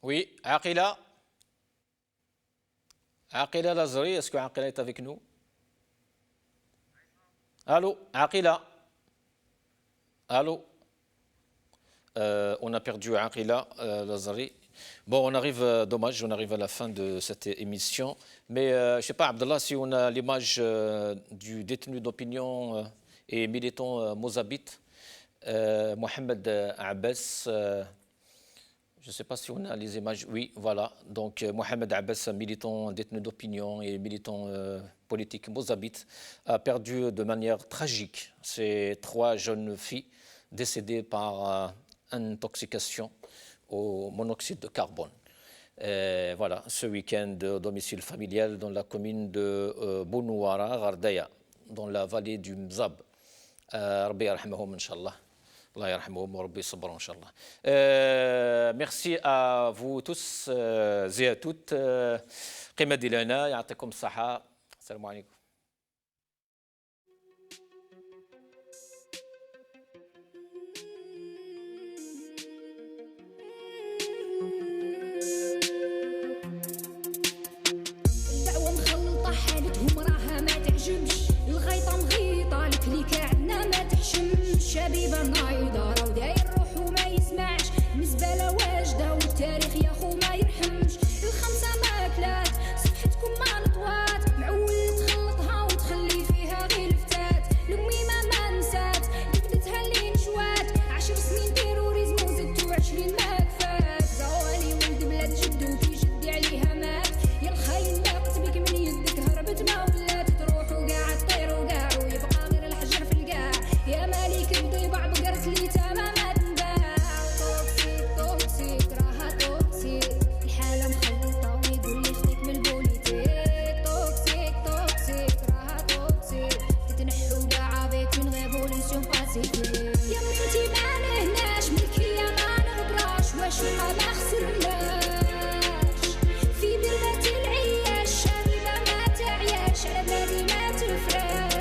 Oui, Aqila. Aqila Lazri, est-ce que Aqila est avec nous? Allô, Aqila. Allô. On a perdu Aqila Lazri. Bon, dommage, on arrive à la fin de cette émission. Mais je ne sais pas, Abdallah, si on a l'image du détenu d'opinion et militant mozabite, Mohamed Abbas. Je ne sais pas si on a les images. Oui, voilà. Donc, Mohamed Abbas, militant détenu d'opinion et militant politique mozabite, a perdu de manière tragique ces 3 jeunes filles décédées par intoxication au monoxyde de carbone. Voilà, ce week-end au domicile familial dans la commune de Bounouara, Gardaya, dans la vallée du Mzab. Rabbi yarhamahum, Inch'Allah. Allah yarhamahum wa Rabbi sabra, Inch'Allah. Merci à vous tous et à toutes. قيمة لنا يعطيكم الصحة. السلام عليكم. شبيبة نايضة راو داير روحو ما يسمعش مزبلة واجدة والتاريخ يا خو ما يرحمش الخمسة ماكلات صفحتكم ما نطوات معول تخلطها وتخلي فيها غير الفتات الأميمة ما نسات جبدتها اللي نشوات 10 سنين تيروريزم وزدتو 20 ما كفات زوالي ولد بلاد جدو كي جدي عليها مات يا الخاين لاقت بك من يدك هربت ما ولات تروح وقاع تطير وقاع ويبقى غير الحجر في القاع يا مالك الضيبع بقرت لي تماما تنباع توكسيك توكسيك راها توكسيك الحالة مخلطة ويقول لي خليك من البوليتيك توكسيك توكسيك راها توكسيك تتنحو كاع بيك من ريفولوسيون باسيفيك يا بنتي ما نهناش ملكية ما نهضراش واش ما خسرناش في بلاد العياش شبيبة ما تعياش على بلادي ما تفراش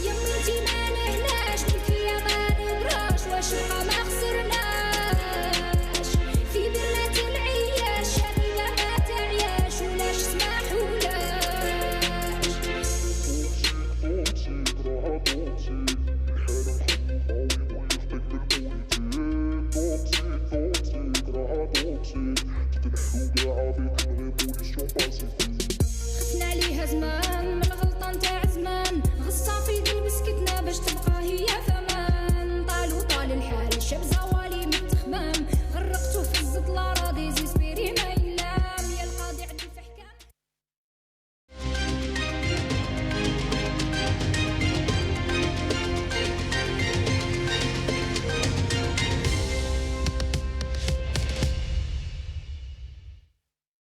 يا بنتي ما نهناش ملكية ما نهضراش واش ما خسرناش في بلاد العياش شبيبة ما تعياش ولاش سماح ولاش توكسيك راها توكسيك خفنا ليها زمان